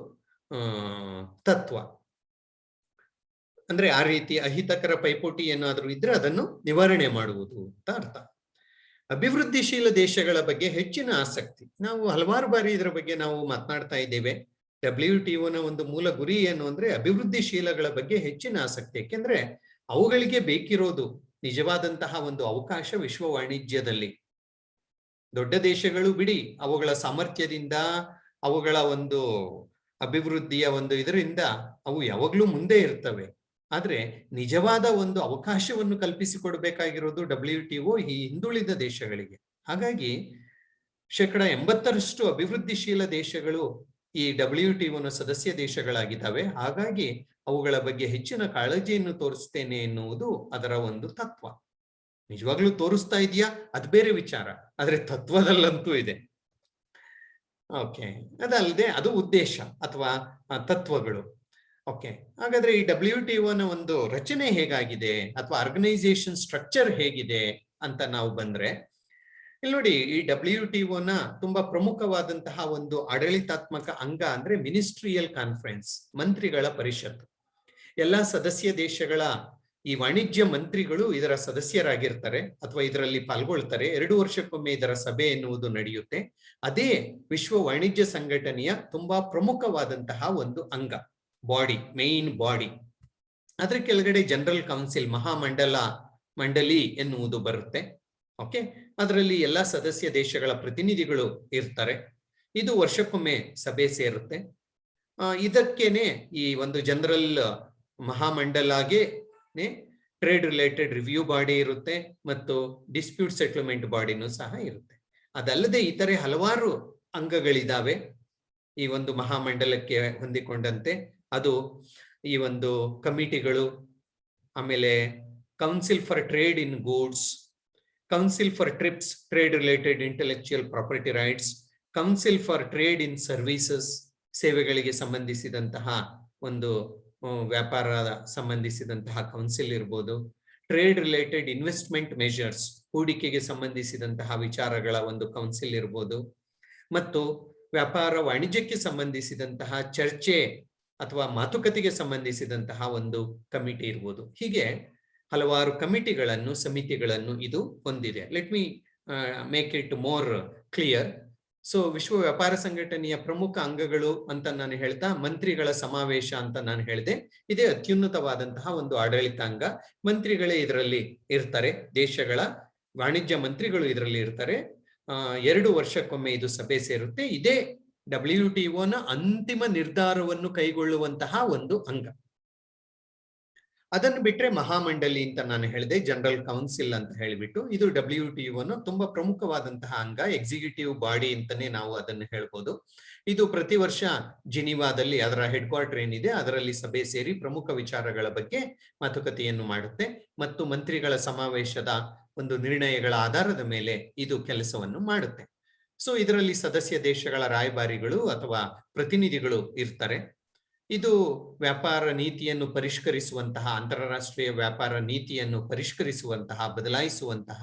ತತ್ವ. ಅಂದ್ರೆ ಆ ರೀತಿ ಅಹಿತಕರ ಪೈಪೋಟಿ ಏನಾದ್ರೂ ಇದ್ರೆ ಅದನ್ನು ನಿವಾರಣೆ ಮಾಡುವುದು ಅಂತ ಅರ್ಥ. ಅಭಿವೃದ್ಧಿಶೀಲ ದೇಶಗಳ ಬಗ್ಗೆ ಹೆಚ್ಚಿನ ಆಸಕ್ತಿ. ನಾವು ಹಲವಾರು ಬಾರಿ ಇದರ ಬಗ್ಗೆ ನಾವು ಮಾತನಾಡ್ತಾ ಇದ್ದೇವೆ. WTO ಒಂದು ಮೂಲ ಗುರಿ ಏನು ಅಂದ್ರೆ ಅಭಿವೃದ್ಧಿಶೀಲಗಳ ಬಗ್ಗೆ ಹೆಚ್ಚಿನ ಆಸಕ್ತಿ. ಯಾಕೆಂದ್ರೆ ಅವುಗಳಿಗೆ ಬೇಕಿರೋದು ನಿಜವಾದಂತಹ ಒಂದು ಅವಕಾಶ ವಿಶ್ವ ವಾಣಿಜ್ಯದಲ್ಲಿ. ದೊಡ್ಡ ದೇಶಗಳು ಬಿಡಿ, ಅವುಗಳ ಸಾಮರ್ಥ್ಯದಿಂದ, ಅವುಗಳ ಒಂದು ಅಭಿವೃದ್ಧಿಯ ಒಂದು ಇದರಿಂದ ಅವು ಯಾವಾಗ್ಲೂ ಮುಂದೆ ಇರ್ತವೆ. ಆದ್ರೆ ನಿಜವಾದ ಒಂದು ಅವಕಾಶವನ್ನು ಕಲ್ಪಿಸಿಕೊಡ್ಬೇಕಾಗಿರೋದು WTO ಈ ಹಿಂದುಳಿದ ದೇಶಗಳಿಗೆ. ಹಾಗಾಗಿ 80% ಅಭಿವೃದ್ಧಿಶೀಲ ದೇಶಗಳು ಈ WTO ಸದಸ್ಯ ದೇಶಗಳಾಗಿದ್ದಾವೆ. ಹಾಗಾಗಿ ಅವುಗಳ ಬಗ್ಗೆ ಹೆಚ್ಚಿನ ಕಾಳಜಿಯನ್ನು ತೋರಿಸ್ತೇನೆ ಎನ್ನುವುದು ಅದರ ಒಂದು ತತ್ವ. ನಿಜವಾಗ್ಲೂ ತೋರಿಸ್ತಾ ಇದೆಯಾ ಅದು ಬೇರೆ ವಿಚಾರ, ಆದ್ರೆ ತತ್ವದಲ್ಲಂತೂ ಇದೆ. ಓಕೆ, ಅದಲ್ಲದೆ ಅದು ಉದ್ದೇಶ ಅಥವಾ ತತ್ವಗಳು. ಓಕೆ, ಹಾಗಾದ್ರೆ ಈ WTO ಒಂದು ರಚನೆ ಹೇಗಾಗಿದೆ ಅಥವಾ ಆರ್ಗನೈಸೇಷನ್ ಸ್ಟ್ರಕ್ಚರ್ ಹೇಗಿದೆ ಅಂತ ನಾವು ಬಂದ್ರೆ, ಇಲ್ಲಿ ನೋಡಿ, ಈ WTO ತುಂಬಾ ಪ್ರಮುಖವಾದಂತಹ ಒಂದು ಆಡಳಿತಾತ್ಮಕ ಅಂಗ ಅಂದ್ರೆ ಮಿನಿಸ್ಟ್ರಿಯಲ್ ಕಾನ್ಫರೆನ್ಸ್, ಮಂತ್ರಿಗಳ ಪರಿಷತ್ತು. ಎಲ್ಲಾ ಸದಸ್ಯ ದೇಶಗಳ ಈ ವಾಣಿಜ್ಯ ಮಂತ್ರಿಗಳು ಇದರ ಸದಸ್ಯರಾಗಿರ್ತಾರೆ ಅಥವಾ ಇದರಲ್ಲಿ ಪಾಲ್ಗೊಳ್ತಾರೆ. 2 ವರ್ಷಕ್ಕೊಮ್ಮೆ ಇದರ ಸಭೆ ಎನ್ನುವುದು ನಡೆಯುತ್ತೆ. ಅದೇ ವಿಶ್ವ ವಾಣಿಜ್ಯ ಸಂಘಟನೆಯ ತುಂಬಾ ಪ್ರಮುಖವಾದಂತಹ ಒಂದು ಅಂಗ, ಬಾಡಿ, ಮೇನ್ ಬಾಡಿ. ಅದ್ರ ಕೆಳಗಡೆ ಜನರಲ್ ಕೌನ್ಸಿಲ್, ಮಂಡಲಿ ಎನ್ನುವುದು ಬರುತ್ತೆ. ಓಕೆ, ಅದರಲ್ಲಿ ಎಲ್ಲಾ ಸದಸ್ಯ ದೇಶಗಳ ಪ್ರತಿನಿಧಿಗಳು ಇರ್ತಾರೆ. ಇದು ವರ್ಷಕ್ಕೊಮ್ಮೆ ಸಭೆ ಸೇರುತ್ತೆ. ಇದಕ್ಕೇನೆ ಈ ಒಂದು ಜನರಲ್ ಮಹಾಮಂಡಲಾಗೆ ಟ್ರೇಡ್ ರಿಲೇಟೆಡ್ ರಿವ್ಯೂ ಬಾಡಿ ಇರುತ್ತೆ ಮತ್ತು ಡಿಸ್ಪ್ಯೂಟ್ ಸೆಟಲ್ಮೆಂಟ್ ಬಾಡಿನೂ ಸಹ ಇರುತ್ತೆ. ಅದಲ್ಲದೆ ಇತರೆ ಹಲವಾರು ಅಂಗಗಳಿದಾವೆ ಈ ಒಂದು ಮಹಾಮಂಡಲಕ್ಕೆ ಹೊಂದಿಕೊಂಡಂತೆ. ಅದು ಈ ಒಂದು ಕಮಿಟಿಗಳು, ಆಮೇಲೆ council for trade in goods, council for TRIPS, trade related intellectual property rights, council for trade in services, ಸೇವೆಗಳಿಗೆ ಸಂಬಂಧಿಸಿದಂತಹ ಒಂದು ವ್ಯಾಪಾರ ಸಂಬಂಧಿಸಿದಂತಹ ಕೌನ್ಸಿಲ್ ಇರ್ಬೋದು, ಟ್ರೇಡ್ ರಿಲೇಟೆಡ್ ಇನ್ವೆಸ್ಟ್ಮೆಂಟ್ ಮೆಷರ್ಸ್, ಹೂಡಿಕೆಗೆ ಸಂಬಂಧಿಸಿದಂತಹ ವಿಚಾರಗಳ ಒಂದು ಕೌನ್ಸಿಲ್ ಇರ್ಬೋದು, ಮತ್ತು ವ್ಯಾಪಾರ ವಾಣಿಜ್ಯಕ್ಕೆ ಸಂಬಂಧಿಸಿದಂತಹ ಚರ್ಚೆ ಅಥವಾ ಮಾತುಕತೆಗೆ ಸಂಬಂಧಿಸಿದಂತಹ ಒಂದು ಕಮಿಟಿ ಇರ್ಬೋದು. ಹೀಗೆ ಹಲವಾರು ಕಮಿಟಿಗಳನ್ನು, ಸಮಿತಿಗಳನ್ನು ಇದು ಹೊಂದಿದೆ. Let me make it more clear. So ವಿಶ್ವ ವ್ಯಾಪಾರ ಸಂಘಟನೆಯ ಪ್ರಮುಖ ಅಂಗಗಳು ಅಂತ ನಾನು ಹೇಳ್ತಾ, ಮಂತ್ರಿಗಳ ಸಮಾವೇಶ ಅಂತ ನಾನು ಹೇಳಿದೆ. ಇದೇ ಅತ್ಯುನ್ನತವಾದಂತಹ ಒಂದು ಆಡಳಿತಾಂಗ. ಮಂತ್ರಿಗಳೇ ಇದರಲ್ಲಿ ಇರ್ತಾರೆ, ದೇಶಗಳ ವಾಣಿಜ್ಯ ಮಂತ್ರಿಗಳು ಇದರಲ್ಲಿ ಇರ್ತಾರೆ. 2 ವರ್ಷಕ್ಕೊಮ್ಮೆ ಇದು ಸಭೆ ಸೇರುತ್ತೆ. ಇದೇ WTOನ ಅಂತಿಮ ನಿರ್ಧಾರವನ್ನು ಕೈಗೊಳ್ಳುವಂತಹ ಒಂದು ಅಂಗ. ಅದನ್ನು ಬಿಟ್ರೆ ಮಹಾಮಂಡಲಿ ಅಂತ ನಾನು ಹೇಳಿದೆ, ಜನರಲ್ ಕೌನ್ಸಿಲ್ ಅಂತ ಹೇಳಿಬಿಟ್ಟು, ಇದು WTOನ ತುಂಬಾ ಪ್ರಮುಖವಾದಂತಹ ಅಂಗ, ಎಕ್ಸಿಕ್ಯೂಟಿವ್ ಬಾಡಿ ಅಂತಾನೆ ನಾವು ಅದನ್ನು ಹೇಳ್ಬೋದು. ಇದು ಪ್ರತಿ ವರ್ಷ ಜಿನಿವಾದಲ್ಲಿ ಅದರ ಹೆಡ್ ಕ್ವಾರ್ಟರ್ ಏನಿದೆ ಅದರಲ್ಲಿ ಸಭೆ ಸೇರಿ ಪ್ರಮುಖ ವಿಚಾರಗಳ ಬಗ್ಗೆ ಮಾತುಕತೆಯನ್ನು ಮಾಡುತ್ತೆ ಮತ್ತು ಮಂತ್ರಿಗಳ ಸಮಾವೇಶದ ಒಂದು ನಿರ್ಣಯಗಳ ಆಧಾರದ ಮೇಲೆ ಇದು ಕೆಲಸವನ್ನು ಮಾಡುತ್ತೆ. ಸೊ ಇದರಲ್ಲಿ ಸದಸ್ಯ ದೇಶಗಳ ರಾಯಭಾರಿಗಳು ಅಥವಾ ಪ್ರತಿನಿಧಿಗಳು ಇರ್ತಾರೆ. ಇದು ವ್ಯಾಪಾರ ನೀತಿಯನ್ನು ಪರಿಷ್ಕರಿಸುವಂತಹ, ಅಂತಾರಾಷ್ಟ್ರೀಯ ವ್ಯಾಪಾರ ನೀತಿಯನ್ನು ಪರಿಷ್ಕರಿಸುವಂತಹ, ಬದಲಾಯಿಸುವಂತಹ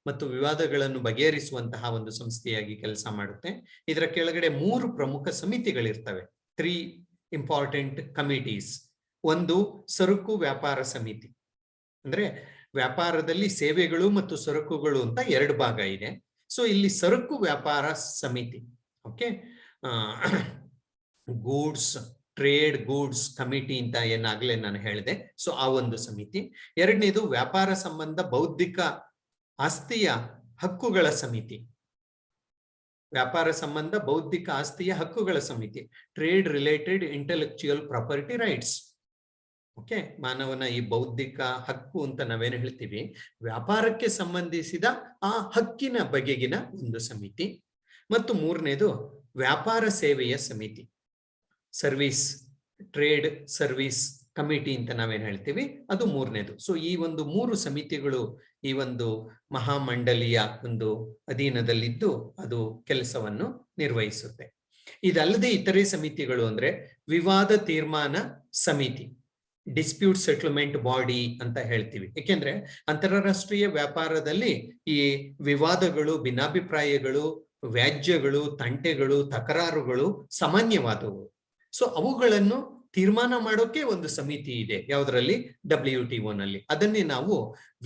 ಮತ್ತು ವಿವಾದಗಳನ್ನು ಬಗೆಹರಿಸುವಂತಹ ಒಂದು ಸಂಸ್ಥೆಯಾಗಿ ಕೆಲಸ ಮಾಡುತ್ತೆ. ಇದರ ಕೆಳಗಡೆ 3 ಪ್ರಮುಖ ಸಮಿತಿಗಳಿರ್ತವೆ, 3 ಇಂಪಾರ್ಟೆಂಟ್ ಕಮಿಟೀಸ್. ಒಂದು ಸರಕು ವ್ಯಾಪಾರ ಸಮಿತಿ, ಅಂದ್ರೆ ವ್ಯಾಪಾರದಲ್ಲಿ ಸೇವೆಗಳು ಮತ್ತು ಸರಕುಗಳು ಅಂತ 2 ಭಾಗ ಇದೆ. ಸೊ ಇಲ್ಲಿ ಸರಕು ವ್ಯಾಪಾರ ಸಮಿತಿ, okay, goods trade goods committee ಅಂತ ಏನಾಗ್ಲೇ ನಾನು ಹೇಳಿದೆ. ಸೊ ಆ ಒಂದು ಸಮಿತಿ. ಎರಡನೇದು ವ್ಯಾಪಾರ ಸಂಬಂಧ ಬೌದ್ಧಿಕ ಆಸ್ತಿಯ ಹಕ್ಕುಗಳ ಸಮಿತಿ, ವ್ಯಾಪಾರ ಸಂಬಂಧ ಬೌದ್ಧಿಕ ಆಸ್ತಿಯ ಹಕ್ಕುಗಳ ಸಮಿತಿ, trade related intellectual property rights. Okay, ಮಾನವನ ಈ ಬೌದ್ಧಿಕ ಹಕ್ಕು ಅಂತ ನಾವೇನು ಹೇಳ್ತೀವಿ, ವ್ಯಾಪಾರಕ್ಕೆ ಸಂಬಂಧಿಸಿದ ಆ ಹಕ್ಕಿನ ಬಗೆಗಿನ ಒಂದು ಸಮಿತಿ. ಮತ್ತು ಮೂರನೇದು ವ್ಯಾಪಾರ ಸೇವೆಯ ಸಮಿತಿ, ಸರ್ವಿಸ್ ಟ್ರೇಡ್ ಸರ್ವಿಸ್ ಕಮಿಟಿ ಅಂತ ನಾವೇನು ಹೇಳ್ತೀವಿ, ಅದು ಮೂರನೇದು. ಸೊ ಈ ಒಂದು 3 ಸಮಿತಿಗಳು ಈ ಒಂದು ಮಹಾಮಂಡಲಿಯ ಒಂದು ಅಧೀನದಲ್ಲಿದ್ದು ಅದು ಕೆಲಸವನ್ನು ನಿರ್ವಹಿಸುತ್ತೆ. ಇದಲ್ಲದೆ ಇತರೆ ಸಮಿತಿಗಳು ಅಂದ್ರೆ ವಿವಾದ ತೀರ್ಮಾನ ಸಮಿತಿ, ಡಿಸ್ಪ್ಯೂಟ್ ಸೆಟಲ್ಮೆಂಟ್ ಬಾಡಿ ಅಂತ ಹೇಳ್ತೀವಿ. ಯಾಕೆಂದ್ರೆ ಅಂತಾರಾಷ್ಟ್ರೀಯ ವ್ಯಾಪಾರದಲ್ಲಿ ಈ ವಿವಾದಗಳು, ಭಿನ್ನಾಭಿಪ್ರಾಯಗಳು, ವ್ಯಾಜ್ಯಗಳು, ತಂಟೆಗಳು, ತಕರಾರುಗಳು ಸಾಮಾನ್ಯವಾದವು. ಸೊ ಅವುಗಳನ್ನು ತೀರ್ಮಾನ ಮಾಡೋಕೆ ಒಂದು ಸಮಿತಿ ಇದೆ, ಯಾವುದರಲ್ಲಿ, WTOನಲ್ಲಿ. ಅದನ್ನೇ ನಾವು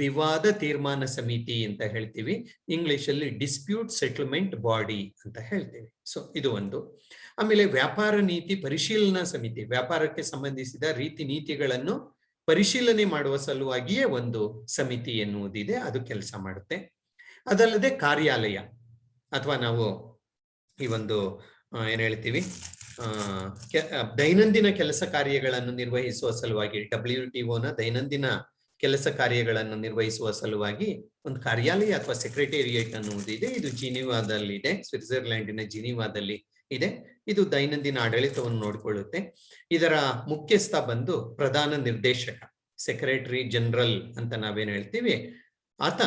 ವಿವಾದ ತೀರ್ಮಾನ ಸಮಿತಿ ಅಂತ ಹೇಳ್ತೀವಿ, ಇಂಗ್ಲಿಷ್ ಅಲ್ಲಿ ಡಿಸ್ಪ್ಯೂಟ್ ಸೆಟಲ್ಮೆಂಟ್ ಬಾಡಿ ಅಂತ ಹೇಳ್ತೀವಿ. ಸೊ ಇದು ಒಂದು. ಆಮೇಲೆ ವ್ಯಾಪಾರ ನೀತಿ ಪರಿಶೀಲನಾ ಸಮಿತಿ, ವ್ಯಾಪಾರಕ್ಕೆ ಸಂಬಂಧಿಸಿದ ರೀತಿ ನೀತಿಗಳನ್ನು ಪರಿಶೀಲನೆ ಮಾಡುವ ಸಲುವಾಗಿಯೇ ಒಂದು ಸಮಿತಿ ಎನ್ನುವುದಿದೆ, ಅದು ಕೆಲಸ ಮಾಡುತ್ತೆ. ಅದಲ್ಲದೆ ಕಾರ್ಯಾಲಯ ಅಥವಾ ನಾವು ಈ ಒಂದು ಏನ್ ಹೇಳ್ತೀವಿ, ದೈನಂದಿನ ಕೆಲಸ ಕಾರ್ಯಗಳನ್ನು ನಿರ್ವಹಿಸುವ ಸಲುವಾಗಿ, WTOನ ದೈನಂದಿನ ಕೆಲಸ ಕಾರ್ಯಗಳನ್ನು ನಿರ್ವಹಿಸುವ ಸಲುವಾಗಿ ಒಂದು ಕಾರ್ಯಾಲಯ ಅಥವಾ ಸೆಕ್ರೆಟೇರಿಯೇಟ್ ಅನ್ನುವುದಿದೆ. ಇದು ಜಿನಿವಾದಲ್ಲಿದೆ, ಸ್ವಿಟ್ಜರ್ಲ್ಯಾಂಡಿನ ಜಿನಿವಾದಲ್ಲಿ ಇದೆ. ಇದು ದೈನಂದಿನ ಆಡಳಿತವನ್ನು ನೋಡಿಕೊಳ್ಳುತ್ತೆ. ಇದರ ಮುಖ್ಯಸ್ಥ ಬಂದು ಪ್ರಧಾನ ನಿರ್ದೇಶಕ, ಸೆಕ್ರೆಟರಿ ಜನರಲ್ ಅಂತ ನಾವೇನು ಹೇಳ್ತೀವಿ, ಆತ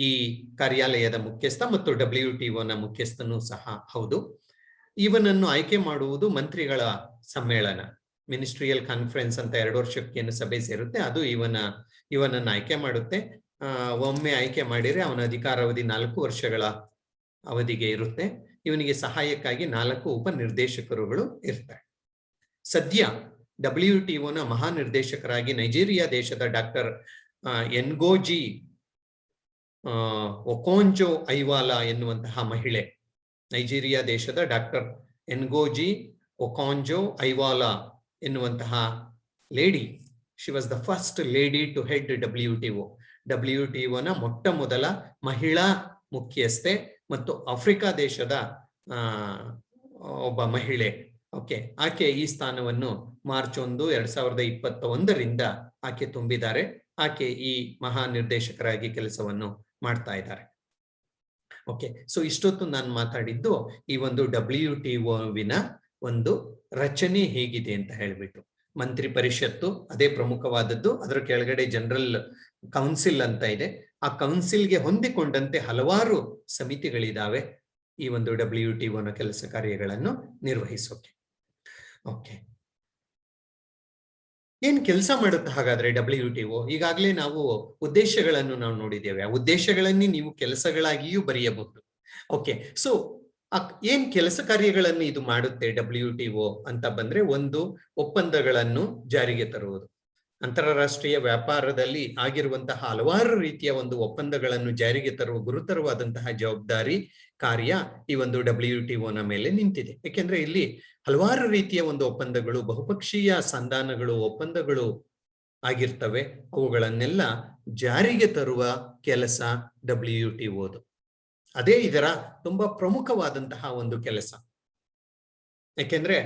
ಈ ಕಾರ್ಯಾಲಯದ ಮುಖ್ಯಸ್ಥ ಮತ್ತು WTOನ ಮುಖ್ಯಸ್ಥನೂ ಸಹ ಹೌದು. ಇವನನ್ನು ಆಯ್ಕೆ ಮಾಡುವುದು ಮಂತ್ರಿಗಳ ಸಮ್ಮೇಳನ, ಮಿನಿಸ್ಟ್ರಿಯಲ್ ಕಾನ್ಫರೆನ್ಸ್ ಅಂತ 2 ವರ್ಷಕ್ಕೆ ಸಭೆ ಸೇರುತ್ತೆ, ಅದು ಇವನನ್ನು ಆಯ್ಕೆ ಮಾಡುತ್ತೆ. ಒಮ್ಮೆ ಆಯ್ಕೆ ಮಾಡಿದ್ರೆ ಅವನ ಅಧಿಕಾರಾವಧಿ 4 ವರ್ಷಗಳ ಅವಧಿಗೆ ಇರುತ್ತೆ. ಇವನಿಗೆ ಸಹಾಯಕ್ಕಾಗಿ 4 ಉಪನಿರ್ದೇಶಕರುಗಳು ಇರ್ತಾರೆ. ಸದ್ಯ WTOನ ಮಹಾನಿರ್ದೇಶಕರಾಗಿ ನೈಜೀರಿಯಾ ದೇಶದ ಡಾಕ್ಟರ್ ಎನ್ಗೋಜಿ ಒಕೊಂಜೋ ಐವಾಲಾ ಎನ್ನುವಂತಹ ಮಹಿಳೆ, ನೈಜೀರಿಯಾ ದೇಶದ ಡಾಕ್ಟರ್ ಎನ್ಗೋಜಿ ಒಕೊಂಜೋ ಐವಾಲಾ ಎನ್ನುವಂತಹ lady, she was the first lady to head WTO. WTOನ ಮೊಟ್ಟ ಮೊದಲ ಮಹಿಳಾ ಮುಖ್ಯಸ್ಥೆ ಮತ್ತು ಆಫ್ರಿಕಾ ದೇಶದ ಒಬ್ಬ ಮಹಿಳೆ. ಓಕೆ, ಆಕೆ ಈ ಸ್ಥಾನವನ್ನು ಮಾರ್ಚ್ 1, 2021ರಿಂದ ಆಕೆ ತುಂಬಿದ್ದಾರೆ. ಆಕೆ ಈ ಮಹಾ ನಿರ್ದೇಶಕರಾಗಿ ಕೆಲಸವನ್ನು ಮಾಡ್ತಾ ಇದ್ದಾರೆ. ಓಕೆ, ಸೊ ಇಷ್ಟೊತ್ತು ನಾನು ಮಾತಾಡಿದ್ದು ಈ ಒಂದು WTOವಿನ ಒಂದು ರಚನೆ ಹೇಗಿದೆ ಅಂತ ಹೇಳ್ಬಿಟ್ಟು. ಮಂತ್ರಿ ಪರಿಷತ್ತು ಅದೇ ಪ್ರಮುಖವಾದದ್ದು, ಅದರ ಕೆಳಗಡೆ ಜನರಲ್ ಕೌನ್ಸಿಲ್ ಅಂತ ಇದೆ. ಆ ಕೌನ್ಸಿಲ್ಗೆ ಹೊಂದಿಕೊಂಡಂತೆ ಹಲವಾರು ಸಮಿತಿಗಳಿದಾವೆ ಈ ಒಂದು WTOನ ಕೆಲಸ ಕಾರ್ಯಗಳನ್ನು ನಿರ್ವಹಿಸೋಕೆ. ಓಕೆ. ಏನ್ ಕೆಲಸ ಮಾಡುತ್ತೆ ಹಾಗಾದ್ರೆ WTO? ಈಗಾಗಲೇ ನಾವು ಉದ್ದೇಶಗಳನ್ನು ನಾವು ನೋಡಿದ್ದೇವೆ. ಆ ಉದ್ದೇಶಗಳನ್ನೇ ನೀವು ಕೆಲಸಗಳಾಗಿಯೂ ಬರೆಯಬಹುದು. ಓಕೆ, ಸೊ ಏನ್ ಕೆಲಸ ಕಾರ್ಯಗಳನ್ನು ಇದು ಮಾಡುತ್ತೆ WTO ಅಂತ ಬಂದ್ರೆ, ಒಂದು, ಒಪ್ಪಂದಗಳನ್ನು ಜಾರಿಗೆ ತರುವುದು. ಅಂತಾರಾಷ್ಟ್ರೀಯ ವ್ಯಾಪಾರದಲ್ಲಿ ಆಗಿರುವಂತಹ ಹಲವಾರು ರೀತಿಯ ಒಂದು ಒಪ್ಪಂದಗಳನ್ನು ಜಾರಿಗೆ ತರುವ ಗುರುತರವಾದಂತಹ ಜವಾಬ್ದಾರಿ ಕಾರ್ಯ ಈ ಒಂದು WTO ಮೇಲೆ ನಿಂತಿದೆ. ಯಾಕೆಂದ್ರೆ ಇಲ್ಲಿ ಹಲವಾರು ರೀತಿಯ ಒಂದು ಒಪ್ಪಂದಗಳು, ಬಹುಪಕ್ಷೀಯ ಸಂಧಾನಗಳು, ಒಪ್ಪಂದಗಳು ಆಗಿರ್ತವೆ. ಅವುಗಳನ್ನೆಲ್ಲ ಜಾರಿಗೆ ತರುವ ಕೆಲಸ WTOದು. ಅದೇ ಇದರ ತುಂಬಾ ಪ್ರಮುಖವಾದಂತಹ ಒಂದು ಕೆಲಸ. ಯಾಕೆಂದ್ರೆ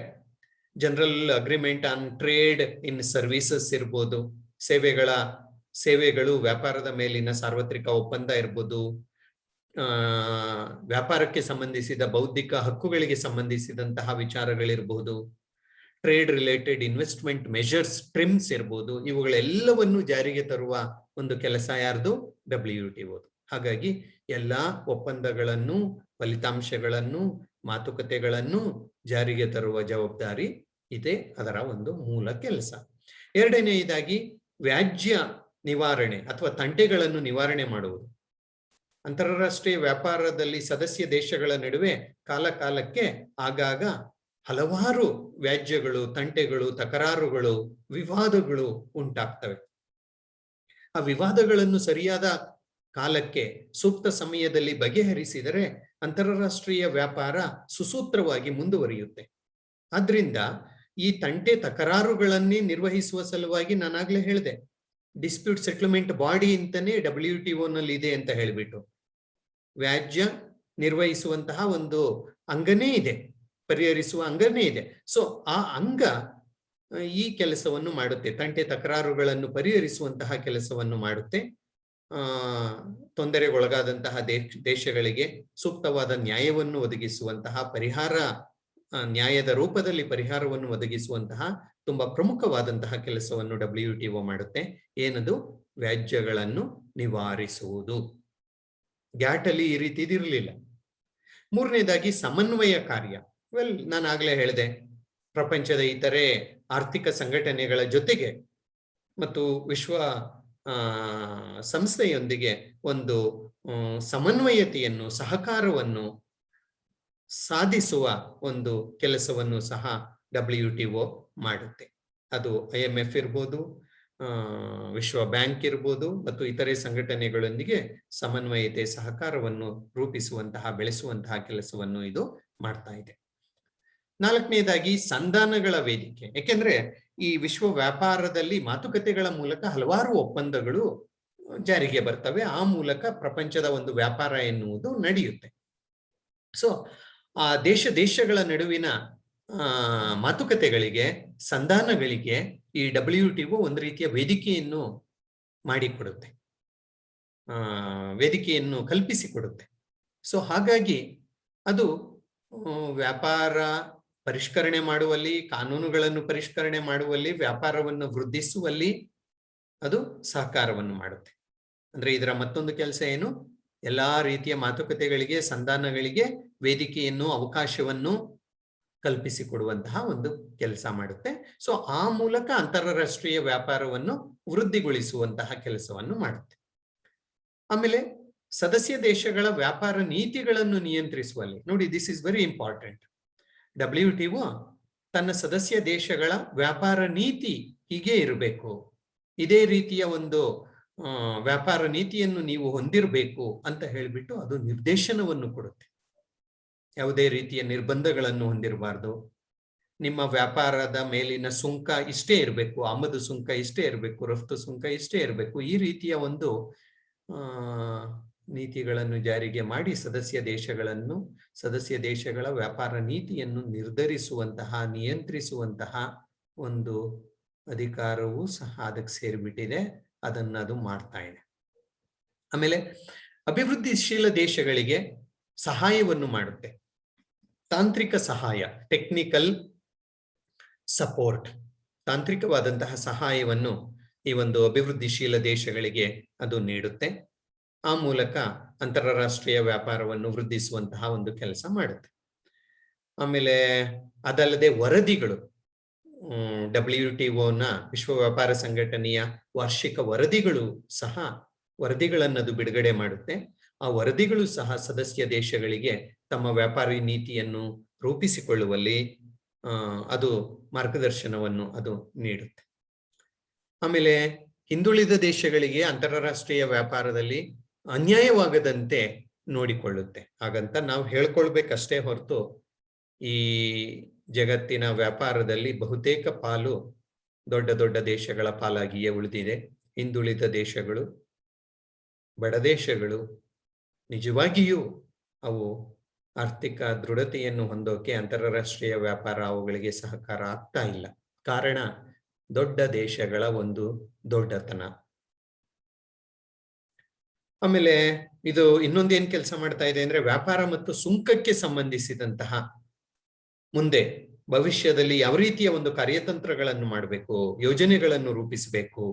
general agreement on trade in services ಇರ್ಬೋದು, ಸೇವೆಗಳು ವ್ಯಾಪಾರದ ಮೇಲಿನ ಸಾರ್ವತ್ರಿಕ ಒಪ್ಪಂದ ಇರ್ಬೋದು, ವ್ಯಾಪಾರಕ್ಕೆ ಸಂಬಂಧಿಸಿದ ಬೌದ್ಧಿಕ ಹಕ್ಕುಗಳಿಗೆ ಸಂಬಂಧಿಸಿದಂತಹ ವಿಚಾರಗಳಿರ್ಬೋದು, ಟ್ರೇಡ್ ರಿಲೇಟೆಡ್ ಇನ್ವೆಸ್ಟ್ಮೆಂಟ್ ಮೆಷರ್ಸ್, ಟ್ರಿಮ್ಸ್ ಇರ್ಬೋದು, ಇವುಗಳೆಲ್ಲವನ್ನು ಜಾರಿಗೆ ತರುವ ಒಂದು ಕೆಲಸ ಯಾರ್ದು? WTOದು. ಹಾಗಾಗಿ ಎಲ್ಲಾ ಒಪ್ಪಂದಗಳನ್ನು, ಫಲಿತಾಂಶಗಳನ್ನು, ಮಾತುಕತೆಗಳನ್ನು ಜಾರಿಗೆ ತರುವ ಜವಾಬ್ದಾರಿ ಇದೆ, ಅದರ ಒಂದು ಮೂಲ ಕೆಲಸ. ಎರಡನೆಯದಾಗಿ ವ್ಯಾಜ್ಯ ನಿವಾರಣೆ ಅಥವಾ ತಂಟೆಗಳನ್ನು ನಿವಾರಣೆ ಮಾಡುವುದು. ಅಂತಾರಾಷ್ಟ್ರೀಯ ವ್ಯಾಪಾರದಲ್ಲಿ ಸದಸ್ಯ ದೇಶಗಳ ನಡುವೆ ಕಾಲಕ್ಕೆ ಆಗಾಗ ಹಲವಾರು ವ್ಯಾಜ್ಯಗಳು, ತಂಟೆಗಳು, ತಕರಾರುಗಳು, ವಿವಾದಗಳು ಉಂಟಾಗ್ತವೆ. ಆ ವಿವಾದಗಳನ್ನು ಸರಿಯಾದ ಕಾಲಕ್ಕೆ, ಸೂಕ್ತ ಸಮಯದಲ್ಲಿ ಬಗೆಹರಿಸಿದರೆ ಅಂತಾರಾಷ್ಟ್ರೀಯ ವ್ಯಾಪಾರ ಸುಸೂತ್ರವಾಗಿ ಮುಂದುವರಿಯುತ್ತೆ. ಆದ್ರಿಂದ ಈ ತಂಟೆ ತಕರಾರುಗಳನ್ನೇ ನಿರ್ವಹಿಸುವ ಸಲುವಾಗಿ ನಾನಾಗ್ಲೇ ಹೇಳಿದೆ, ಡಿಸ್ಪ್ಯೂಟ್ ಸೆಟಲ್ಮೆಂಟ್ ಬಾಡಿ ಅಂತಾನೆ WTO ನಲ್ಲಿ ಇದೆ ಅಂತ ಹೇಳಿಬಿಟ್ಟು, ವ್ಯಾಜ್ಯ ನಿರ್ವಹಿಸುವಂತಹ ಒಂದು ಅಂಗನೇ ಇದೆ, ಪರಿಹರಿಸುವ ಅಂಗನೇ ಇದೆ. ಸೊ ಆ ಅಂಗ ಈ ಕೆಲಸವನ್ನು ಮಾಡುತ್ತೆ, ತಂಟೆ ತಕರಾರುಗಳನ್ನು ಪರಿಹರಿಸುವಂತಹ ಕೆಲಸವನ್ನು ಮಾಡುತ್ತೆ. ತೊಂದರೆಗೊಳಗಾದಂತಹ ದೇಶಗಳಿಗೆ ಸೂಕ್ತವಾದ ನ್ಯಾಯವನ್ನು ಒದಗಿಸುವಂತಹ, ನ್ಯಾಯದ ರೂಪದಲ್ಲಿ ಪರಿಹಾರವನ್ನು ಒದಗಿಸುವಂತಹ ತುಂಬಾ ಪ್ರಮುಖವಾದಂತಹ ಕೆಲಸವನ್ನು WTO ಮಾಡುತ್ತೆ. ಏನದು? ವ್ಯಾಜ್ಯಗಳನ್ನು ನಿವಾರಿಸುವುದು. ಗ್ಯಾಟ್ ಅಲ್ಲಿ ಈ ರೀತಿ ಇದಿರಲಿಲ್ಲ. ಮೂರನೇದಾಗಿ ಸಮನ್ವಯ ಕಾರ್ಯ. ನಾನು ಆಗ್ಲೇ ಹೇಳಿದೆ, ಪ್ರಪಂಚದ ಇತರೆ ಆರ್ಥಿಕ ಸಂಘಟನೆಗಳ ಜೊತೆಗೆ ಮತ್ತು ವಿಶ್ವ ಸಂಸ್ಥೆಯೊಂದಿಗೆ ಒಂದು ಸಮನ್ವಯತೆಯನ್ನು, ಸಹಕಾರವನ್ನು ಸಾಧಿಸುವ ಒಂದು ಕೆಲಸವನ್ನು ಸಹ WTO ಮಾಡುತ್ತೆ. ಅದು IMF ಇರ್ಬೋದು, ವಿಶ್ವ ಬ್ಯಾಂಕ್ ಇರ್ಬೋದು, ಮತ್ತು ಇತರೆ ಸಂಘಟನೆಗಳೊಂದಿಗೆ ಸಮನ್ವಯತೆ, ಸಹಕಾರವನ್ನು ರೂಪಿಸುವಂತಹ, ಬೆಳೆಸುವಂತಹ ಕೆಲಸವನ್ನು ಇದು ಮಾಡ್ತಾ ಇದೆ. ನಾಲ್ಕನೇದಾಗಿ ಸಂಧಾನಗಳ ವೇದಿಕೆ. ಯಾಕೆಂದ್ರೆ ಈ ವಿಶ್ವ ವ್ಯಾಪಾರದಲ್ಲಿ ಮಾತುಕತೆಗಳ ಮೂಲಕ ಹಲವಾರು ಒಪ್ಪಂದಗಳು ಜಾರಿಗೆ ಬರ್ತವೆ. ಆ ಮೂಲಕ ಪ್ರಪಂಚದ ಒಂದು ವ್ಯಾಪಾರ ಎನ್ನುವುದು ನಡೆಯುತ್ತೆ. ಸೊ ಆ ದೇಶಗಳ ನಡುವಿನ ಮಾತುಕತೆಗಳಿಗೆ, ಸಂಧಾನಗಳಿಗೆ ಈ WTO ಒಂದು ರೀತಿಯ ವೇದಿಕೆಯನ್ನು ಮಾಡಿಕೊಡುತ್ತೆ, ವೇದಿಕೆಯನ್ನು ಕಲ್ಪಿಸಿಕೊಡುತ್ತೆ. ಸೊ ಹಾಗಾಗಿ ಅದು ವ್ಯಾಪಾರ ಪರಿಷ್ಕರಣೆ ಮಾಡುವಲ್ಲಿ, ಕಾನೂನುಗಳನ್ನು ಪರಿಷ್ಕರಣೆ ಮಾಡುವಲ್ಲಿ, ವ್ಯಾಪಾರವನ್ನು ವೃದ್ಧಿಸುವಲ್ಲಿ ಅದು ಸಹಕಾರವನ್ನು ಮಾಡುತ್ತೆ. ಅಂದ್ರೆ ಇದರ ಮತ್ತೊಂದು ಕೆಲಸ ಏನು? ಎಲ್ಲಾ ರೀತಿಯ ಮಾತುಕತೆಗಳಿಗೆ, ಸಂಧಾನಗಳಿಗೆ ವೇದಿಕೆಯನ್ನು, ಅವಕಾಶವನ್ನು ಕಲ್ಪಿಸಿಕೊಡುವಂತಹ ಒಂದು ಕೆಲಸ ಮಾಡುತ್ತೆ. ಸೊ ಆ ಮೂಲಕ ಅಂತಾರಾಷ್ಟ್ರೀಯ ವ್ಯಾಪಾರವನ್ನು ವೃದ್ಧಿಗೊಳಿಸುವಂತಹ ಕೆಲಸವನ್ನು ಮಾಡುತ್ತೆ. ಆಮೇಲೆ ಸದಸ್ಯ ದೇಶಗಳ ವ್ಯಾಪಾರ ನೀತಿಗಳನ್ನು ನಿಯಂತ್ರಿಸುವಲ್ಲಿ ನೋಡಿ, this is very important. WTO ತನ್ನ ಸದಸ್ಯ ದೇಶಗಳ ವ್ಯಾಪಾರ ನೀತಿ ಹೀಗೆ ಇರಬೇಕು, ಇದೇ ರೀತಿಯ ಒಂದು ವ್ಯಾಪಾರ ನೀತಿಯನ್ನು ನೀವು ಹೊಂದಿರಬೇಕು ಅಂತ ಹೇಳಿಬಿಟ್ಟು ಅದು ನಿರ್ದೇಶನವನ್ನು ಕೊಡುತ್ತೆ. ಯಾವುದೇ ರೀತಿಯ ನಿರ್ಬಂಧಗಳನ್ನು ಹೊಂದಿರಬಾರ್ದು. ನಿಮ್ಮ ವ್ಯಾಪಾರದ ಮೇಲಿನ ಸುಂಕ ಇಷ್ಟೇ ಇರಬೇಕು, ಆಮದು ಸುಂಕ ಇಷ್ಟೇ ಇರಬೇಕು, ರಫ್ತು ಸುಂಕ ಇಷ್ಟೇ ಇರಬೇಕು. ಈ ರೀತಿಯ ಒಂದು ನೀತಿಗಳನ್ನು ಜಾರಿಗೆ ಮಾಡಿ ಸದಸ್ಯ ದೇಶಗಳ ವ್ಯಾಪಾರ ನೀತಿಯನ್ನು ನಿರ್ಧರಿಸುವಂತಹ, ನಿಯಂತ್ರಿಸುವಂತಹ ಒಂದು ಅಧಿಕಾರವೂ ಸಹ ಅದಕ್ಕೆ ಸೇರಿಬಿಟ್ಟಿದೆ. ಅದು ಮಾಡ್ತಾ ಇದೆ. ಆಮೇಲೆ ಅಭಿವೃದ್ಧಿಶೀಲ ದೇಶಗಳಿಗೆ ಸಹಾಯವನ್ನು ಮಾಡುತ್ತೆ. ತಾಂತ್ರಿಕ ಸಹಾಯ, ಟೆಕ್ನಿಕಲ್ ಸಪೋರ್ಟ್, ತಾಂತ್ರಿಕವಾದಂತಹ ಸಹಾಯವನ್ನು ಈ ಒಂದು ಅಭಿವೃದ್ಧಿಶೀಲ ದೇಶಗಳಿಗೆ ಅದು ನೀಡುತ್ತೆ. ಆ ಮೂಲಕ ಅಂತಾರಾಷ್ಟ್ರೀಯ ವ್ಯಾಪಾರವನ್ನು ವೃದ್ಧಿಸುವಂತಹ ಒಂದು ಕೆಲಸ ಮಾಡುತ್ತೆ. ಆಮೇಲೆ ಅದಲ್ಲದೆ ವರದಿಗಳು, WTO ವಿಶ್ವ ವ್ಯಾಪಾರ ಸಂಘಟನೆಯ ವಾರ್ಷಿಕ ವರದಿಗಳು ಸಹ ವರದಿಗಳನ್ನದು ಬಿಡುಗಡೆ ಮಾಡುತ್ತೆ. ಆ ವರದಿಗಳು ಸಹ ಸದಸ್ಯ ದೇಶಗಳಿಗೆ ತಮ್ಮ ವ್ಯಾಪಾರಿ ನೀತಿಯನ್ನು ರೂಪಿಸಿಕೊಳ್ಳುವಲ್ಲಿ ಅದು ಮಾರ್ಗದರ್ಶನವನ್ನು ಅದು ನೀಡುತ್ತೆ. ಆಮೇಲೆ ಹಿಂದುಳಿದ ದೇಶಗಳಿಗೆ ಅಂತಾರಾಷ್ಟ್ರೀಯ ವ್ಯಾಪಾರದಲ್ಲಿ ಅನ್ಯಾಯವಾಗದಂತೆ ನೋಡಿಕೊಳ್ಳುತ್ತೆ. ಹಾಗಂತ ನಾವು ಹೇಳ್ಕೊಳ್ಬೇಕಷ್ಟೇ ಹೊರತು ಈ ಜಗತ್ತಿನ ವ್ಯಾಪಾರದಲ್ಲಿ ಬಹುತೇಕ ಪಾಲು ದೊಡ್ಡ ದೊಡ್ಡ ದೇಶಗಳ ಪಾಲಾಗಿಯೇ ಉಳಿದಿದೆ. ಹಿಂದುಳಿದ ದೇಶಗಳು, ಬಡ ದೇಶಗಳು ನಿಜವಾಗಿಯೂ ಅವು ಆರ್ಥಿಕ ದೃಢತೆಯನ್ನು ಹೊಂದೋಕೆ ಅಂತಾರಾಷ್ಟ್ರೀಯ ವ್ಯಾಪಾರ ಅವುಗಳಿಗೆ ಸಹಕಾರ ಆಗ್ತಾ ಇಲ್ಲ. ಕಾರಣ ದೊಡ್ಡ ದೇಶಗಳ ಒಂದು ದೊಡ್ಡತನ. ಆಮೇಲೆ ಇದು ಇನ್ನೊಂದೇನ್ ಕೆಲಸ ಮಾಡ್ತಾ ಇದೆ ಅಂದ್ರೆ ವ್ಯಾಪಾರ ಮತ್ತು ಸುಂಕಕ್ಕೆ ಸಂಬಂಧಿಸಿದಂತಹ ಮುಂದೆ ಭವಿಷ್ಯದಲ್ಲಿ ಯಾವ ರೀತಿಯ ಒಂದು ಕಾರ್ಯತಂತ್ರಗಳನ್ನು ಮಾಡಬೇಕು, ಯೋಜನೆಗಳನ್ನು ರೂಪಿಸಬೇಕು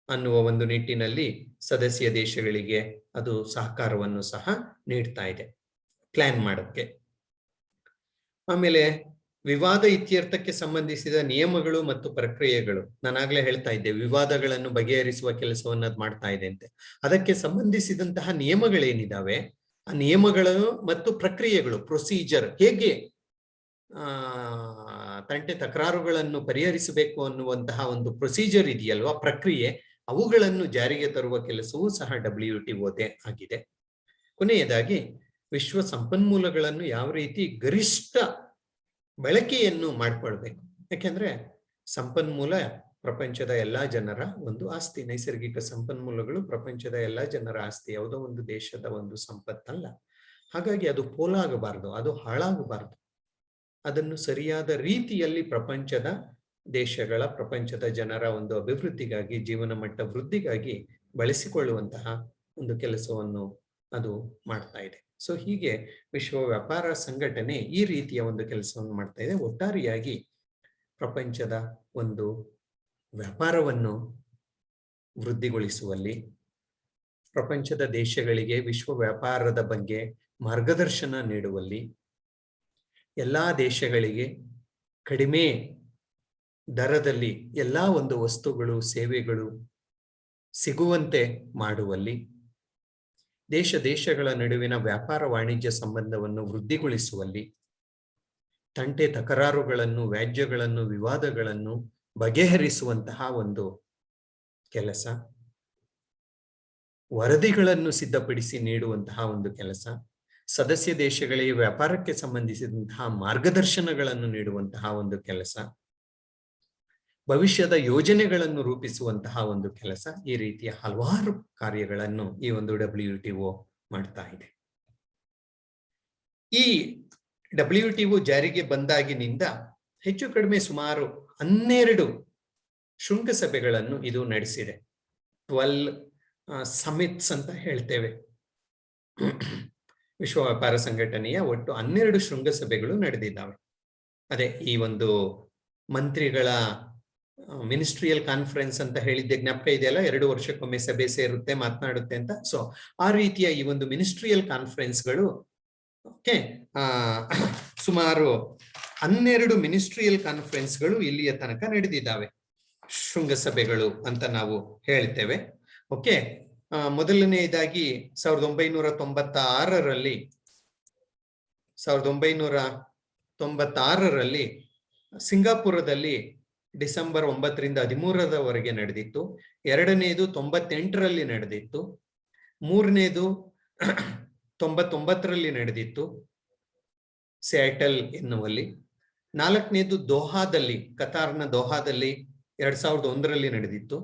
ಅನ್ನುವ ಒಂದು ನಿಟ್ಟಿನಲ್ಲಿ ಸದಸ್ಯ ದೇಶಗಳಿಗೆ ಅದು ಸಹಕಾರವನ್ನು ಸಹ ನೀಡ್ತಾ ಇದೆ ಪ್ಲಾನ್ ಮಾಡೋಕ್ಕೆ. ಆಮೇಲೆ ವಿವಾದ ಇತ್ಯರ್ಥಕ್ಕೆ ಸಂಬಂಧಿಸಿದ ನಿಯಮಗಳು ಮತ್ತು ಪ್ರಕ್ರಿಯೆಗಳು, ನಾನಾಗ್ಲೇ ಹೇಳ್ತಾ ಇದ್ದೆ ವಿವಾದಗಳನ್ನು ಬಗೆಹರಿಸುವ ಕೆಲಸವನ್ನು ಅದು ಮಾಡ್ತಾ ಇದೆ ಅಂತೆ. ಅದಕ್ಕೆ ಸಂಬಂಧಿಸಿದಂತಹ ನಿಯಮಗಳೇನಿದಾವೆ ಆ ನಿಯಮಗಳು ಮತ್ತು ಪ್ರಕ್ರಿಯೆಗಳು, ಪ್ರೊಸೀಜರ್, ಹೇಗೆ ತಂಟೆ ತಕರಾರುಗಳನ್ನು ಪರಿಹರಿಸಬೇಕು ಅನ್ನುವಂತಹ ಒಂದು ಪ್ರೊಸೀಜರ್ ಇದೆಯಲ್ವಾ, ಪ್ರಕ್ರಿಯೆ, ಅವುಗಳನ್ನು ಜಾರಿಗೆ ತರುವ ಕೆಲಸವೂ ಸಹ WTOದೇ ಆಗಿದೆ. ಕೊನೆಯದಾಗಿ ವಿಶ್ವ ಸಂಪನ್ಮೂಲಗಳನ್ನು ಯಾವ ರೀತಿ ಗರಿಷ್ಠ ಬಳಕೆಯನ್ನು ಮಾಡ್ಕೊಳ್ಬೇಕು. ಯಾಕೆಂದ್ರೆ ಸಂಪನ್ಮೂಲ ಪ್ರಪಂಚದ ಎಲ್ಲಾ ಜನರ ಒಂದು ಆಸ್ತಿ. ನೈಸರ್ಗಿಕ ಸಂಪನ್ಮೂಲಗಳು ಪ್ರಪಂಚದ ಎಲ್ಲಾ ಜನರ ಆಸ್ತಿ, ಯಾವುದೋ ಒಂದು ದೇಶದ ಒಂದು ಸಂಪತ್ತಲ್ಲ. ಹಾಗಾಗಿ ಅದು ಪೋಲಾಗಬಾರದು, ಅದು ಹಾಳಾಗಬಾರದು. ಅದನ್ನು ಸರಿಯಾದ ರೀತಿಯಲ್ಲಿ ಪ್ರಪಂಚದ ದೇಶಗಳ, ಪ್ರಪಂಚದ ಜನರ ಒಂದು ಅಭಿವೃದ್ಧಿಗಾಗಿ, ಜೀವನ ಮಟ್ಟ ವೃದ್ಧಿಗಾಗಿ ಬಳಸಿಕೊಳ್ಳುವಂತಹ ಒಂದು ಕೆಲಸವನ್ನು ಅದು ಮಾಡ್ತಾ ಇದೆ. ಸೊ ಹೀಗೆ ವಿಶ್ವ ವ್ಯಾಪಾರ ಸಂಘಟನೆ ಈ ರೀತಿಯ ಒಂದು ಕೆಲಸವನ್ನು ಮಾಡ್ತಾ ಇದೆ. ಒಟ್ಟಾರೆಯಾಗಿ ಪ್ರಪಂಚದ ಒಂದು ವ್ಯಾಪಾರವನ್ನು ವೃದ್ಧಿಗೊಳಿಸುವಲ್ಲಿ, ಪ್ರಪಂಚದ ದೇಶಗಳಿಗೆ ವಿಶ್ವ ವ್ಯಾಪಾರದ ಬಗ್ಗೆ ಮಾರ್ಗದರ್ಶನ ನೀಡುವಲ್ಲಿ, ಎಲ್ಲಾ ದೇಶಗಳಿಗೆ ಕಡಿಮೆ ದರದಲ್ಲಿ ಎಲ್ಲಾ ಒಂದು ವಸ್ತುಗಳು, ಸೇವೆಗಳು ಸಿಗುವಂತೆ ಮಾಡುವಲ್ಲಿ, ದೇಶಗಳ ನಡುವಿನ ವ್ಯಾಪಾರ ವಾಣಿಜ್ಯ ಸಂಬಂಧವನ್ನು ವೃದ್ಧಿಗೊಳಿಸುವಲ್ಲಿ, ತಂಟೆ ತಕರಾರುಗಳನ್ನು, ವ್ಯಾಜ್ಯಗಳನ್ನು, ವಿವಾದಗಳನ್ನು ಬಗೆಹರಿಸುವಂತಹ ಒಂದು ಕೆಲಸ, ವರದಿಗಳನ್ನು ಸಿದ್ಧಪಡಿಸಿ ನೀಡುವಂತಹ ಒಂದು ಕೆಲಸ, ಸದಸ್ಯ ದೇಶಗಳಿಗೆ ವ್ಯಾಪಾರಕ್ಕೆ ಸಂಬಂಧಿಸಿದಂತಹ ಮಾರ್ಗದರ್ಶನಗಳನ್ನು ನೀಡುವಂತಹ ಒಂದು ಕೆಲಸ, ಭವಿಷ್ಯದ ಯೋಜನೆಗಳನ್ನು ರೂಪಿಸುವಂತಹ ಒಂದು ಕೆಲಸ, ಈ ರೀತಿಯ ಹಲವಾರು ಕಾರ್ಯಗಳನ್ನು ಈ ಒಂದು WTO ಮಾಡ್ತಾ ಇದೆ. ಈ WTO ಜಾರಿಗೆ ಬಂದಾಗಿನಿಂದ ಹೆಚ್ಚು ಕಡಿಮೆ ಸುಮಾರು 12 ಶೃಂಗಸಭೆಗಳನ್ನು ಇದು ನಡೆಸಿದೆ. 12 ಸಮಿಟ್ಸ್ ಅಂತ ಹೇಳ್ತೇವೆ. ವಿಶ್ವ ವ್ಯಾಪಾರ ಸಂಘಟನೆಯ ಒಟ್ಟು 12 ಶೃಂಗಸಭೆಗಳು ನಡೆದಿದ್ದಾವೆ. ಅದೇ ಈ ಒಂದು ಮಂತ್ರಿಗಳ ಮಿನಿಸ್ಟ್ರಿಯಲ್ ಕಾನ್ಫರೆನ್ಸ್ ಅಂತ ಹೇಳಿದ್ದೆ ಜ್ಞಾಪಕ ಇದೆಯಲ್ಲ, 2 ವರ್ಷಕ್ಕೊಮ್ಮೆ ಸಭೆ ಸೇರುತ್ತೆ, ಮಾತನಾಡುತ್ತೆ ಅಂತ. ಸೊ ಆ ರೀತಿಯ ಈ ಒಂದು ಮಿನಿಸ್ಟ್ರಿಯಲ್ ಕಾನ್ಫರೆನ್ಸ್ಗಳು ಸುಮಾರು 12 ಮಿನಿಸ್ಟ್ರಿಯಲ್ ಕಾನ್ಫರೆನ್ಸ್ಗಳು ಇಲ್ಲಿಯ ತನಕ ನಡೆದಿದ್ದಾವೆ, ಶೃಂಗಸಭೆಗಳು ಅಂತ ನಾವು ಹೇಳ್ತೇವೆ. ಓಕೆ, ಮೊದಲನೆಯದಾಗಿ 1996ರಲ್ಲಿ ಸಿಂಗಾಪುರದಲ್ಲಿ ಡಿಸೆಂಬರ್ 9ರಿಂದ 13ರವರೆಗೆ ನಡೆದಿತ್ತು. ಎರಡನೇದು 98ರಲ್ಲಿ ನಡೆದಿತ್ತು. ಮೂರನೇದು 99ರಲ್ಲಿ ನಡೆದಿತ್ತು, ಸಿಯಾಟಲ್ ಎನ್ನುವಲ್ಲಿ. ನಾಲ್ಕನೇದು ದೋಹಾದಲ್ಲಿ, ಕತಾರ್ನ ದೋಹಾದಲ್ಲಿ 2001ರಲ್ಲಿ ನಡೆದಿತ್ತು.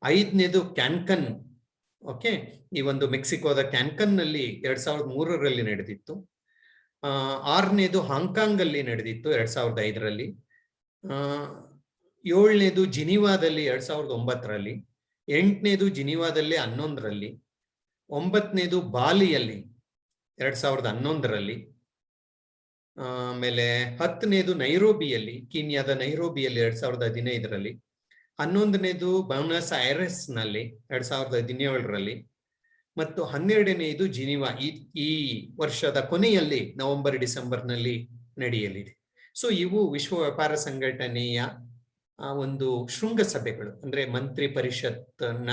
5ನೇದು ಕ್ಯಾನ್ಕನ್, ಓಕೆ, ಈ ಒಂದು ಮೆಕ್ಸಿಕೋದ ಕ್ಯಾನ್ಕನ್ ನಲ್ಲಿ 2003ರಲ್ಲಿ ನಡೆದಿತ್ತು. 6ನೇದು ಹಾಂಗ್ಕಾಂಗ್ ಅಲ್ಲಿ ನಡೆದಿತ್ತು 2005ರಲ್ಲಿ. 7ನೇದು ಜಿನಿವಾದಲ್ಲಿ 2009ರಲ್ಲಿ. 8ನೇದು ಜಿನಿವಾದಲ್ಲಿ 11ರಲ್ಲಿ. 9ನೇದು ಬಾಲಿಯಲ್ಲಿ 2011ರಲ್ಲಿ. ಆಮೇಲೆ 10ನೇದು ನೈರೋಬಿಯಲ್ಲಿ, ಕೀನ್ಯಾದ ನೈರೋಬಿಯಲ್ಲಿ 2015ರಲ್ಲಿ. 11ನೇದು ಬೌನಸ್ ಐರೆಸ್ ನಲ್ಲಿ 2017ರಲ್ಲಿ. ಮತ್ತು 12ನೇದು ಜಿನಿವಾ ಈ ವರ್ಷದ ಕೊನೆಯಲ್ಲಿ ನವೆಂಬರ್ ಡಿಸೆಂಬರ್ನಲ್ಲಿ ನಡೆಯಲಿದೆ. ಸೊ ಇವು ವಿಶ್ವ ವ್ಯಾಪಾರ ಸಂಘಟನೆಯ ಒಂದು ಶೃಂಗ ಸಭೆಗಳು, ಅಂದ್ರೆ ಮಂತ್ರಿ ಪರಿಷತ್ನ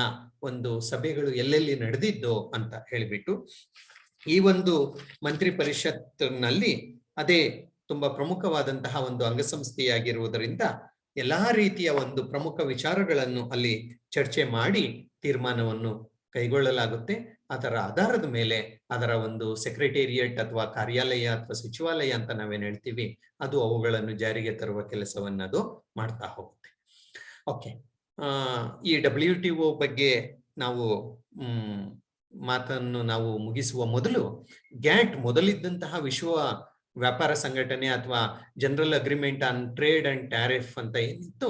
ಒಂದು ಸಭೆಗಳು ಎಲ್ಲೆಲ್ಲಿ ನಡೆದಿದ್ದೋ ಅಂತ ಹೇಳಿಬಿಟ್ಟು, ಈ ಒಂದು ಮಂತ್ರಿ ಪರಿಷತ್ನಲ್ಲಿ ಅದೇ ತುಂಬಾ ಪ್ರಮುಖವಾದಂತಹ ಒಂದು ಅಂಗಸಂಸ್ಥೆಯಾಗಿರುವುದರಿಂದ ಎಲ್ಲಾ ರೀತಿಯ ಒಂದು ಪ್ರಮುಖ ವಿಚಾರಗಳನ್ನು ಅಲ್ಲಿ ಚರ್ಚೆ ಮಾಡಿ ತೀರ್ಮಾನವನ್ನು ಕೈಗೊಳ್ಳಲಾಗುತ್ತೆ. ಅದರ ಆಧಾರದ ಮೇಲೆ ಅದರ ಒಂದು ಸೆಕ್ರೆಟೇರಿಯೇಟ್ ಅಥವಾ ಕಾರ್ಯಾಲಯ ಅಥವಾ ಸಚಿವಾಲಯ ಅಂತ ನಾವೇನ್ ಹೇಳ್ತೀವಿ, ಅದು ಅವುಗಳನ್ನು ಜಾರಿಗೆ ತರುವ ಕೆಲಸವನ್ನು ಅದು ಮಾಡ್ತಾ ಹೋಗುತ್ತೆ. ಓಕೆ, ಈ WTO ಬಗ್ಗೆ ನಾವು ಮಾತನ್ನು ನಾವು ಮುಗಿಸುವ ಮೊದಲು, ಗ್ಯಾಟ್ ಮೊದಲಿದ್ದಂತಹ ವಿಶ್ವ ವ್ಯಾಪಾರ ಸಂಘಟನೆ ಅಥವಾ general agreement on trade and tariff ಅಂತ ಏನಿತ್ತು,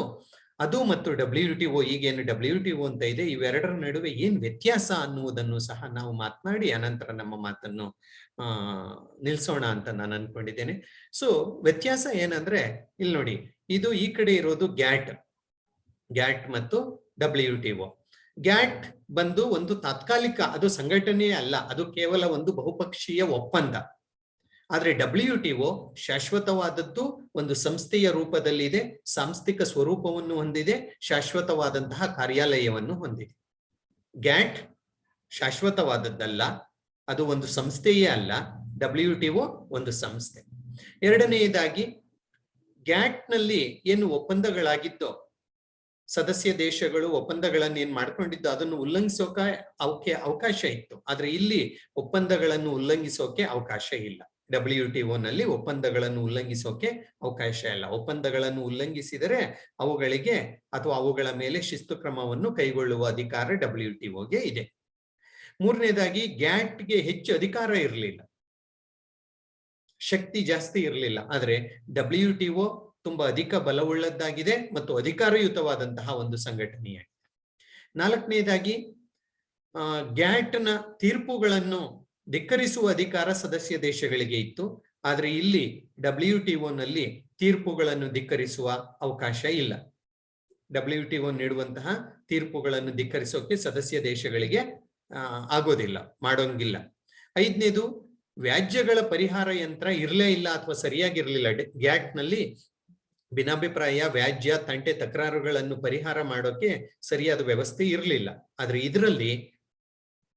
ಅದು ಮತ್ತು WTO ಈಗೇನು WTO ಅಂತ ಇದೆ, ಇವೆರಡರ ನಡುವೆ ಏನ್ ವ್ಯತ್ಯಾಸ ಅನ್ನುವುದನ್ನು ಸಹ ನಾವು ಮಾತನಾಡಿ ಅನಂತರ ನಮ್ಮ ಮಾತನ್ನು ನಿಲ್ಸೋಣ ಅಂತ ನಾನು ಅನ್ಕೊಂಡಿದ್ದೇನೆ. ಸೊ ವ್ಯತ್ಯಾಸ ಏನಂದ್ರೆ, ಇಲ್ಲಿ ನೋಡಿ, ಇದು ಈ ಕಡೆ ಇರೋದು ಗ್ಯಾಟ್ ಮತ್ತು WTO. ಗ್ಯಾಟ್ ಬಂದು ಒಂದು ತಾತ್ಕಾಲಿಕ, ಅದು ಸಂಘಟನೆ ಅಲ್ಲ, ಅದು ಕೇವಲ ಒಂದು ಬಹುಪಕ್ಷೀಯ ಒಪ್ಪಂದ. ಆದ್ರೆ WTO ಶಾಶ್ವತವಾದದ್ದು, ಒಂದು ಸಂಸ್ಥೆಯ ರೂಪದಲ್ಲಿದೆ, ಸಾಂಸ್ಥಿಕ ಸ್ವರೂಪವನ್ನು ಹೊಂದಿದೆ, ಶಾಶ್ವತವಾದಂತಹ ಕಾರ್ಯಾಲಯವನ್ನು ಹೊಂದಿದೆ. ಗ್ಯಾಟ್ ಶಾಶ್ವತವಾದದ್ದಲ್ಲ, ಅದು ಒಂದು ಸಂಸ್ಥೆಯೇ ಅಲ್ಲ, WTO ಒಂದು ಸಂಸ್ಥೆ. ಎರಡನೆಯದಾಗಿ, ಗ್ಯಾಟ್ ನಲ್ಲಿ ಏನು ಒಪ್ಪಂದಗಳಾಗಿದ್ದೋ, ಸದಸ್ಯ ದೇಶಗಳು ಒಪ್ಪಂದಗಳನ್ನು ಏನ್ ಮಾಡ್ಕೊಂಡಿದ್ದು ಅದನ್ನು ಉಲ್ಲಂಘಿಸೋಕೆ ಅವಕಾಶ ಇತ್ತು. ಆದ್ರೆ ಇಲ್ಲಿ ಒಪ್ಪಂದಗಳನ್ನು ಉಲ್ಲಂಘಿಸೋಕೆ ಅವಕಾಶ ಇಲ್ಲ. WTO ನಲ್ಲಿ ಒಪ್ಪಂದಗಳನ್ನು ಉಲ್ಲಂಘಿಸೋಕೆ ಅವಕಾಶ ಇಲ್ಲ. ಒಪ್ಪಂದಗಳನ್ನು ಉಲ್ಲಂಘಿಸಿದರೆ ಅವುಗಳಿಗೆ ಅಥವಾ ಅವುಗಳ ಮೇಲೆ ಶಿಸ್ತು ಕ್ರಮವನ್ನು ಕೈಗೊಳ್ಳುವ ಅಧಿಕಾರ WTOಗೆ ಇದೆ. ಮೂರನೇದಾಗಿ, ಗ್ಯಾಟ್ಗೆ ಹೆಚ್ಚು ಅಧಿಕಾರ ಇರಲಿಲ್ಲ, ಶಕ್ತಿ ಜಾಸ್ತಿ ಇರಲಿಲ್ಲ. ಆದ್ರೆ WTO ತುಂಬಾ ಅಧಿಕ ಬಲವುಳ್ಳದ್ದಾಗಿದೆ ಮತ್ತು ಅಧಿಕಾರಯುತವಾದಂತಹ ಒಂದು ಸಂಘಟನೆಯಾಗಿದೆ. ನಾಲ್ಕನೇದಾಗಿ, ಗ್ಯಾಟ್ನ ತೀರ್ಪುಗಳನ್ನು ಧಿಕ್ಕರಿಸುವ ಅಧಿಕಾರ ಸದಸ್ಯ ದೇಶಗಳಿಗೆ ಇತ್ತು. ಆದ್ರೆ ಇಲ್ಲಿ WTO ನಲ್ಲಿ ತೀರ್ಪುಗಳನ್ನು ಧಿಕ್ಕರಿಸುವ ಅವಕಾಶ ಇಲ್ಲ. WTO ನೀಡುವಂತಹ ತೀರ್ಪುಗಳನ್ನು ಧಿಕ್ಕರಿಸೋಕೆ ಸದಸ್ಯ ದೇಶಗಳಿಗೆ ಆಗೋದಿಲ್ಲ, ಮಾಡೋಂಗಿಲ್ಲ. ಐದನೇದು, ವ್ಯಾಜ್ಯಗಳ ಪರಿಹಾರ ಯಂತ್ರ ಇರಲೇ ಇಲ್ಲ ಅಥವಾ ಸರಿಯಾಗಿರ್ಲಿಲ್ಲ. ಗ್ಯಾಟ್ ನಲ್ಲಿ ಭಿನ್ನಾಭಿಪ್ರಾಯ, ವ್ಯಾಜ್ಯ, ತಂಟೆ, ತಕರಾರುಗಳನ್ನು ಪರಿಹಾರ ಮಾಡೋಕೆ ಸರಿಯಾದ ವ್ಯವಸ್ಥೆ ಇರಲಿಲ್ಲ. ಆದ್ರೆ ಇದರಲ್ಲಿ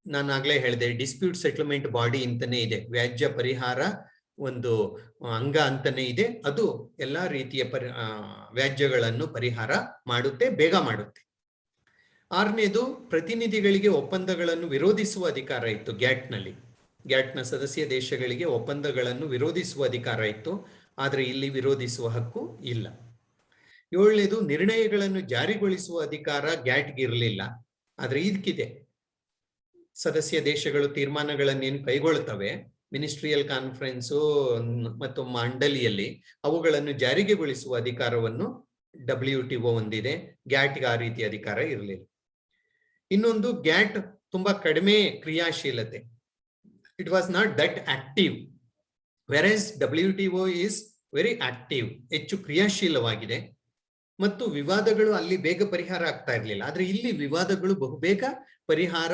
ನಾನು ಆಗ್ಲೇ ಹೇಳಿದೆ, ಡಿಸ್ಪ್ಯೂಟ್ ಸೆಟಲ್ಮೆಂಟ್ ಬಾಡಿ ಅಂತಾನೆ ಇದೆ, ವ್ಯಾಜ್ಯ ಪರಿಹಾರ ಒಂದು ಅಂಗ ಅಂತಾನೆ ಇದೆ. ಅದು ಎಲ್ಲಾ ರೀತಿಯ ವ್ಯಾಜ್ಯಗಳನ್ನು ಪರಿಹಾರ ಮಾಡುತ್ತೆ, ಬೇಗ ಮಾಡುತ್ತೆ. ಆರನೇದು, ಪ್ರತಿನಿಧಿಗಳಿಗೆ ಒಪ್ಪಂದಗಳನ್ನು ವಿರೋಧಿಸುವ ಅಧಿಕಾರ ಇತ್ತು ಗ್ಯಾಟ್ ನಲ್ಲಿ. ಗ್ಯಾಟ್ನ ಸದಸ್ಯ ದೇಶಗಳಿಗೆ ಒಪ್ಪಂದಗಳನ್ನು ವಿರೋಧಿಸುವ ಅಧಿಕಾರ ಇತ್ತು, ಆದ್ರೆ ಇಲ್ಲಿ ವಿರೋಧಿಸುವ ಹಕ್ಕು ಇಲ್ಲ. ಏಳನೇದು, ನಿರ್ಣಯಗಳನ್ನು ಜಾರಿಗೊಳಿಸುವ ಅಧಿಕಾರ ಗ್ಯಾಟ್ಗೆ ಇರಲಿಲ್ಲ, ಆದ್ರೆ ಇದಕ್ಕಿದೆ. ಸದಸ್ಯ ದೇಶಗಳು ತೀರ್ಮಾನಗಳನ್ನೇನು ಕೈಗೊಳ್ಳುತ್ತವೆ ಮಿನಿಸ್ಟ್ರಿಯಲ್ ಕಾನ್ಫರೆನ್ಸು ಮತ್ತು ಮಂಡಳಿಯಲ್ಲಿ, ಅವುಗಳನ್ನು ಜಾರಿಗೆಗೊಳಿಸುವ ಅಧಿಕಾರವನ್ನು WTO ಹೊಂದಿದೆ. ಗ್ಯಾಟ್ಗೆ ಆ ರೀತಿಯ ಅಧಿಕಾರ ಇರಲಿಲ್ಲ. ಇನ್ನೊಂದು, ಗ್ಯಾಟ್ ತುಂಬಾ ಕಡಿಮೆ ಕ್ರಿಯಾಶೀಲತೆ, it was not that active, versus WTO is very active, ಹೆಚ್ಚು ಕ್ರಿಯಾಶೀಲವಾಗಿದೆ. ಮತ್ತು ವಿವಾದಗಳು ಅಲ್ಲಿ ಬೇಗ ಪರಿಹಾರ ಆಗ್ತಾ ಇರ್ಲಿಲ್ಲ. ಆದ್ರೆ ಇಲ್ಲಿ ವಿವಾದಗಳು ಬಹುಬೇಗ ಪರಿಹಾರ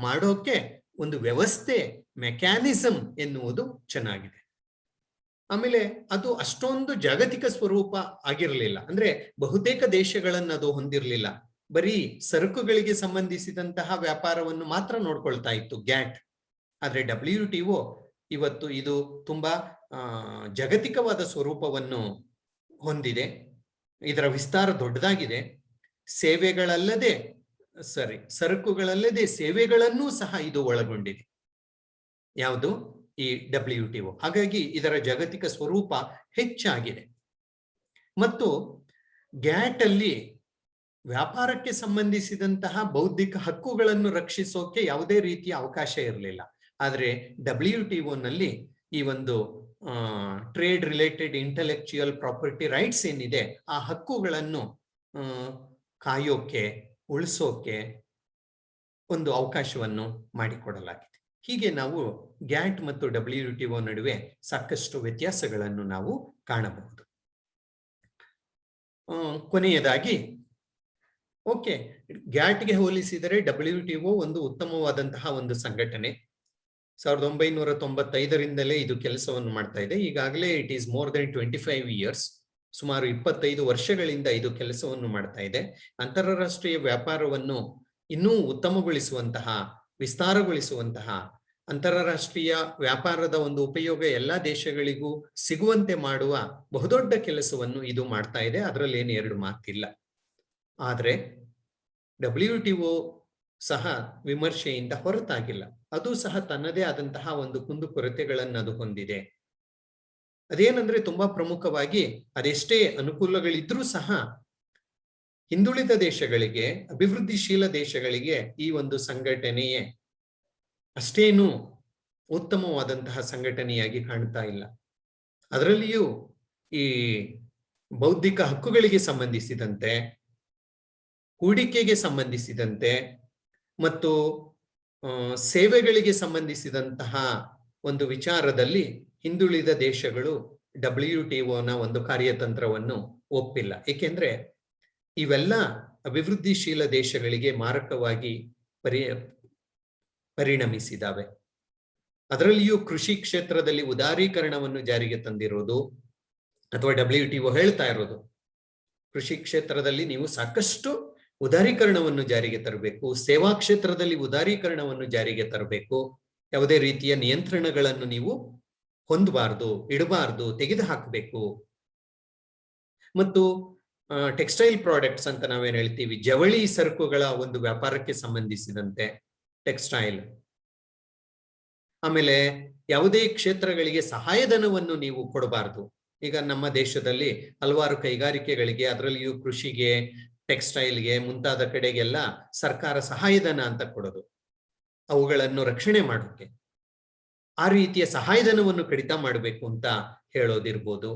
ಮಾಡೋಕೆ ಒಂದು ವ್ಯವಸ್ಥೆ, ಮೆಕ್ಯಾನಿಸಮ್ ಎನ್ನುವುದು ಚೆನ್ನಾಗಿದೆ. ಆಮೇಲೆ ಅದು ಅಷ್ಟೊಂದು ಜಾಗತಿಕ ಸ್ವರೂಪ ಆಗಿರಲಿಲ್ಲ, ಅಂದ್ರೆ ಬಹುತೇಕ ದೇಶಗಳನ್ನು ಅದು ಹೊಂದಿರಲಿಲ್ಲ. ಬರೀ ಸರಕುಗಳಿಗೆ ಸಂಬಂಧಿಸಿದಂತಹ ವ್ಯಾಪಾರವನ್ನು ಮಾತ್ರ ನೋಡ್ಕೊಳ್ತಾ ಇತ್ತು ಗ್ಯಾಟ್. ಆದ್ರೆ WTO ಇವತ್ತು ಇದು ತುಂಬಾ ಜಾಗತಿಕವಾದ ಸ್ವರೂಪವನ್ನು ಹೊಂದಿದೆ, ಇದರ ವಿಸ್ತಾರ ದೊಡ್ಡದಾಗಿದೆ. ಸರಕುಗಳಲ್ಲದೆ ಸೇವೆಗಳನ್ನೂ ಸಹ ಇದು ಒಳಗೊಂಡಿದೆ, ಯಾವುದು ಈ WTO. ಹಾಗಾಗಿ ಇದರ ಜಾಗತಿಕ ಸ್ವರೂಪ ಹೆಚ್ಚಾಗಿದೆ. ಮತ್ತು ಗ್ಯಾಟ್ ಅಲ್ಲಿ ವ್ಯಾಪಾರಕ್ಕೆ ಸಂಬಂಧಿಸಿದಂತಹ ಬೌದ್ಧಿಕ ಹಕ್ಕುಗಳನ್ನು ರಕ್ಷಿಸೋಕೆ ಯಾವುದೇ ರೀತಿಯ ಅವಕಾಶ ಇರಲಿಲ್ಲ. ಆದ್ರೆ WTO ನಲ್ಲಿ ಈ ಒಂದು trade related intellectual property rights ಏನಿದೆ, ಆ ಹಕ್ಕುಗಳನ್ನು ಕಾಯೋಕೆ, ಉಳಿಸೋಕೆ ಒಂದು ಅವಕಾಶವನ್ನು ಮಾಡಿಕೊಡಲಾಗಿದೆ. ಹೀಗೆ ನಾವು ಗ್ಯಾಟ್ ಮತ್ತು WTO ನಡುವೆ ಸಾಕಷ್ಟು ವ್ಯತ್ಯಾಸಗಳನ್ನು ನಾವು ಕಾಣಬಹುದು. ಕೊನೆಯದಾಗಿ, ಓಕೆ, ಗ್ಯಾಟ್ಗೆ ಹೋಲಿಸಿದರೆ WTO ಒಂದು ಉತ್ತಮವಾದಂತಹ ಒಂದು ಸಂಘಟನೆ. 1995ರಿಂದಲೇ ಇದು ಕೆಲಸವನ್ನು ಮಾಡ್ತಾ ಇದೆ. ಈಗಾಗಲೇ it is more than 25 years. ಸುಮಾರು 25 ವರ್ಷಗಳಿಂದ ಇದು ಕೆಲಸವನ್ನು ಮಾಡ್ತಾ ಇದೆ. ಅಂತಾರಾಷ್ಟ್ರೀಯ ವ್ಯಾಪಾರವನ್ನು ಇನ್ನೂ ಉತ್ತಮಗೊಳಿಸುವಂತಹ, ವಿಸ್ತಾರಗೊಳಿಸುವಂತಹ, ಅಂತಾರಾಷ್ಟ್ರೀಯ ವ್ಯಾಪಾರದ ಒಂದು ಉಪಯೋಗ ಎಲ್ಲಾ ದೇಶಗಳಿಗೂ ಸಿಗುವಂತೆ ಮಾಡುವ ಬಹುದೊಡ್ಡ ಕೆಲಸವನ್ನು ಇದು ಮಾಡ್ತಾ ಇದೆ. ಅದರಲ್ಲಿ ಏನು ಎರಡು ಮಾತಿಲ್ಲ. ಆದ್ರೆ WTO ಸಹ ವಿಮರ್ಶೆಯಿಂದ ಹೊರತಾಗಿಲ್ಲ. ಅದು ಸಹ ತನ್ನದೇ ಆದಂತಹ ಒಂದು ಕುಂದುಕೊರತೆಗಳನ್ನು ಅದು ಹೊಂದಿದೆ. ಅದೇನಂದ್ರೆ ತುಂಬಾ ಪ್ರಮುಖವಾಗಿ ಅದೆಷ್ಟೇ ಅನುಕೂಲಗಳಿದ್ರೂ ಸಹ ಹಿಂದುಳಿದ ದೇಶಗಳಿಗೆ, ಅಭಿವೃದ್ಧಿಶೀಲ ದೇಶಗಳಿಗೆ ಈ ಒಂದು ಸಂಘಟನೆಯೇ ಅಷ್ಟೇನು ಉತ್ತಮವಾದಂತಹ ಸಂಘಟನೆಯಾಗಿ ಕಾಣ್ತಾ ಇಲ್ಲ. ಅದರಲ್ಲಿಯೂ ಈ ಬೌದ್ಧಿಕ ಹಕ್ಕುಗಳಿಗೆ ಸಂಬಂಧಿಸಿದಂತೆ, ಹೂಡಿಕೆಗೆ ಸಂಬಂಧಿಸಿದಂತೆ ಮತ್ತು ಸೇವೆಗಳಿಗೆ ಸಂಬಂಧಿಸಿದಂತಹ ಒಂದು ವಿಚಾರದಲ್ಲಿ ಹಿಂದುಳಿದ ದೇಶಗಳು WTOನ ಒಂದು ಕಾರ್ಯತಂತ್ರವನ್ನು ಒಪ್ಪಿಲ್ಲ. ಏಕೆಂದ್ರೆ ಇವೆಲ್ಲ ಅಭಿವೃದ್ಧಿಶೀಲ ದೇಶಗಳಿಗೆ ಮಾರಕವಾಗಿ ಪರಿಣಮಿಸಿದಾವೆ. ಅದರಲ್ಲಿಯೂ ಕೃಷಿ ಕ್ಷೇತ್ರದಲ್ಲಿ ಉದಾರೀಕರಣವನ್ನು ಜಾರಿಗೆ ತಂದಿರೋದು, ಅಥವಾ WTO ಹೇಳ್ತಾ ಇರೋದು, ಕೃಷಿ ಕ್ಷೇತ್ರದಲ್ಲಿ ನೀವು ಸಾಕಷ್ಟು ಉದಾರೀಕರಣವನ್ನು ಜಾರಿಗೆ ತರಬೇಕು, ಸೇವಾ ಕ್ಷೇತ್ರದಲ್ಲಿ ಉದಾರೀಕರಣವನ್ನು ಜಾರಿಗೆ ತರಬೇಕು, ಯಾವುದೇ ರೀತಿಯ ನಿಯಂತ್ರಣಗಳನ್ನು ನೀವು ಹೊಂದಬಾರ್ದು, ಇಡಬಾರ್ದು, ತೆಗೆದು ಹಾಕಬೇಕು. ಮತ್ತು ಟೆಕ್ಸ್ಟೈಲ್ ಪ್ರಾಡಕ್ಟ್ಸ್ ಅಂತ ನಾವೇನ್ ಹೇಳ್ತೀವಿ, ಜವಳಿ ಸರಕುಗಳ ಒಂದು ವ್ಯಾಪಾರಕ್ಕೆ ಸಂಬಂಧಿಸಿದಂತೆ ಟೆಕ್ಸ್ಟೈಲ್, ಆಮೇಲೆ ಯಾವುದೇ ಕ್ಷೇತ್ರಗಳಿಗೆ ಸಹಾಯಧನವನ್ನು ನೀವು ಕೊಡಬಾರ್ದು. ಈಗ ನಮ್ಮ ದೇಶದಲ್ಲಿ ಹಲವಾರು ಕೈಗಾರಿಕೆಗಳಿಗೆ, ಅದರಲ್ಲಿಯೂ ಕೃಷಿಗೆ, ಟೆಕ್ಸ್ಟೈಲ್ಗೆ ಮುಂತಾದ ಕಡೆಗೆಲ್ಲ ಸರ್ಕಾರ ಸಹಾಯಧನ ಅಂತ ಕೊಡೋದು, ಅವುಗಳನ್ನು ರಕ್ಷಣೆ ಮಾಡೋಕೆ. ಆ ರೀತಿಯ ಸಹಾಯಧನವನ್ನು ಕಡಿತ ಮಾಡಬೇಕು ಅಂತ ಹೇಳೋದಿರ್ಬೋದು.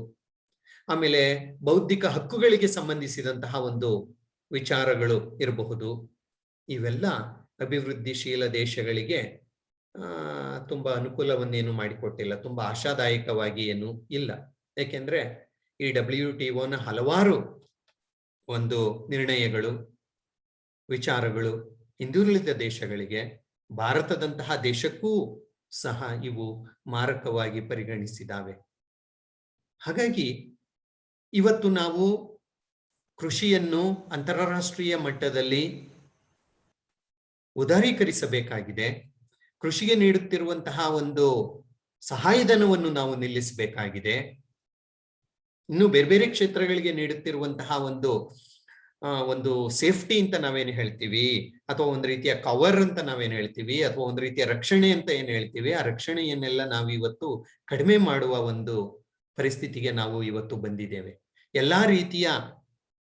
ಆಮೇಲೆ ಬೌದ್ಧಿಕ ಹಕ್ಕುಗಳಿಗೆ ಸಂಬಂಧಿಸಿದಂತಹ ಒಂದು ವಿಚಾರಗಳು ಇರಬಹುದು. ಇವೆಲ್ಲ ಅಭಿವೃದ್ಧಿಶೀಲ ದೇಶಗಳಿಗೆ ತುಂಬಾ ಅನುಕೂಲವನ್ನೇನು ಮಾಡಿಕೊಟ್ಟಿಲ್ಲ, ತುಂಬಾ ಆಶಾದಾಯಕವಾಗಿ ಏನು ಇಲ್ಲ. ಯಾಕೆಂದ್ರೆ ಈ WTOನ ಹಲವಾರು ಒಂದು ನಿರ್ಣಯಗಳು, ವಿಚಾರಗಳು ಹಿಂದುಳಿದ ದೇಶಗಳಿಗೆ, ಭಾರತದಂತಹ ದೇಶಕ್ಕೂ ಸಹ ಇವು ಮಾರಕವಾಗಿ ಪರಿಗಣಿಸಿದಾವೆ. ಹಾಗಾಗಿ ಇವತ್ತು ನಾವು ಕೃಷಿಯನ್ನು ಅಂತಾರಾಷ್ಟ್ರೀಯ ಮಟ್ಟದಲ್ಲಿ ಉದಾರೀಕರಿಸಬೇಕಾಗಿದೆ. ಕೃಷಿಗೆ ನೀಡುತ್ತಿರುವಂತಹ ಒಂದು ಸಹಾಯಧನವನ್ನು ನಾವು ನಿಲ್ಲಿಸಬೇಕಾಗಿದೆ. ಇನ್ನು ಬೇರೆ ಬೇರೆ ಕ್ಷೇತ್ರಗಳಿಗೆ ನೀಡುತ್ತಿರುವಂತಹ ಒಂದು ಸೇಫ್ಟಿ ಅಂತ ನಾವೇನು ಹೇಳ್ತೀವಿ, ಅಥವಾ ಒಂದು ರೀತಿಯ ಕವರ್ ಅಂತ ನಾವೇನು ಹೇಳ್ತೀವಿ, ಅಥವಾ ಒಂದು ರೀತಿಯ ರಕ್ಷಣೆ ಅಂತ ಏನ್ ಹೇಳ್ತೀವಿ, ಆ ರಕ್ಷಣೆಯನ್ನೆಲ್ಲ ನಾವು ಇವತ್ತು ಕಡಿಮೆ ಮಾಡುವ ಒಂದು ಪರಿಸ್ಥಿತಿಗೆ ನಾವು ಇವತ್ತು ಬಂದಿದ್ದೇವೆ. ಎಲ್ಲಾ ರೀತಿಯ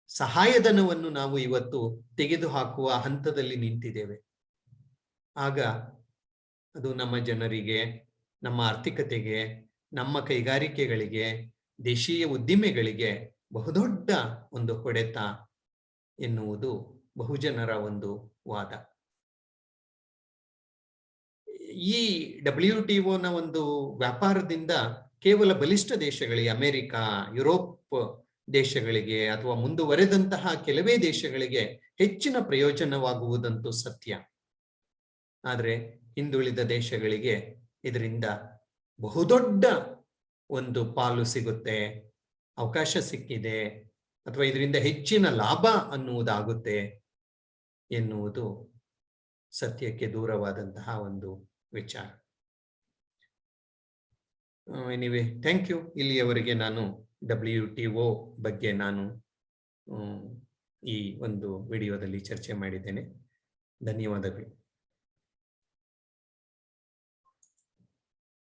ಸಹಾಯಧನವನ್ನು ನಾವು ಇವತ್ತು ತೆಗೆದುಹಾಕುವ ಹಂತದಲ್ಲಿ ನಿಂತಿದ್ದೇವೆ. ಆಗ ಅದು ನಮ್ಮ ಜನರಿಗೆ, ನಮ್ಮ ಆರ್ಥಿಕತೆಗೆ, ನಮ್ಮ ಕೈಗಾರಿಕೆಗಳಿಗೆ, ದೇಶೀಯ ಉದ್ದಿಮೆಗಳಿಗೆ ಬಹುದೊಡ್ಡ ಒಂದು ಹೊಡೆತ ಎನ್ನುವುದು ಬಹುಜನರ ಒಂದು ವಾದ. ಈ WTOನ ಒಂದು ವ್ಯಾಪಾರದಿಂದ ಕೇವಲ ಬಲಿಷ್ಠ ದೇಶಗಳಿಗೆ, ಅಮೆರಿಕ, ಯುರೋಪ್ ದೇಶಗಳಿಗೆ ಅಥವಾ ಮುಂದುವರೆದಂತಹ ಕೆಲವೇ ದೇಶಗಳಿಗೆ ಹೆಚ್ಚಿನ ಪ್ರಯೋಜನವಾಗುವುದಂತೂ ಸತ್ಯ. ಆದ್ರೆ ಹಿಂದುಳಿದ ದೇಶಗಳಿಗೆ ಇದರಿಂದ ಬಹುದೊಡ್ಡ ಒಂದು ಪಾಲು ಸಿಗುತ್ತೆ, ಅವಕಾಶ ಸಿಕ್ಕಿದೆ, ಅಥವಾ ಇದರಿಂದ ಹೆಚ್ಚಿನ ಲಾಭ ಅನ್ನುವುದಾಗುತ್ತೆ ಎನ್ನುವುದು ಸತ್ಯಕ್ಕೆ ದೂರವಾದಂತಹ ಒಂದು ವಿಚಾರ. Anyway, thank you. ಇಲ್ಲಿಯವರೆಗೆ ನಾನು WTO ಬಗ್ಗೆ ನಾನು ಈ ಒಂದು ವಿಡಿಯೋದಲ್ಲಿ ಚರ್ಚೆ ಮಾಡಿದ್ದೇನೆ. ಧನ್ಯವಾದಗಳು.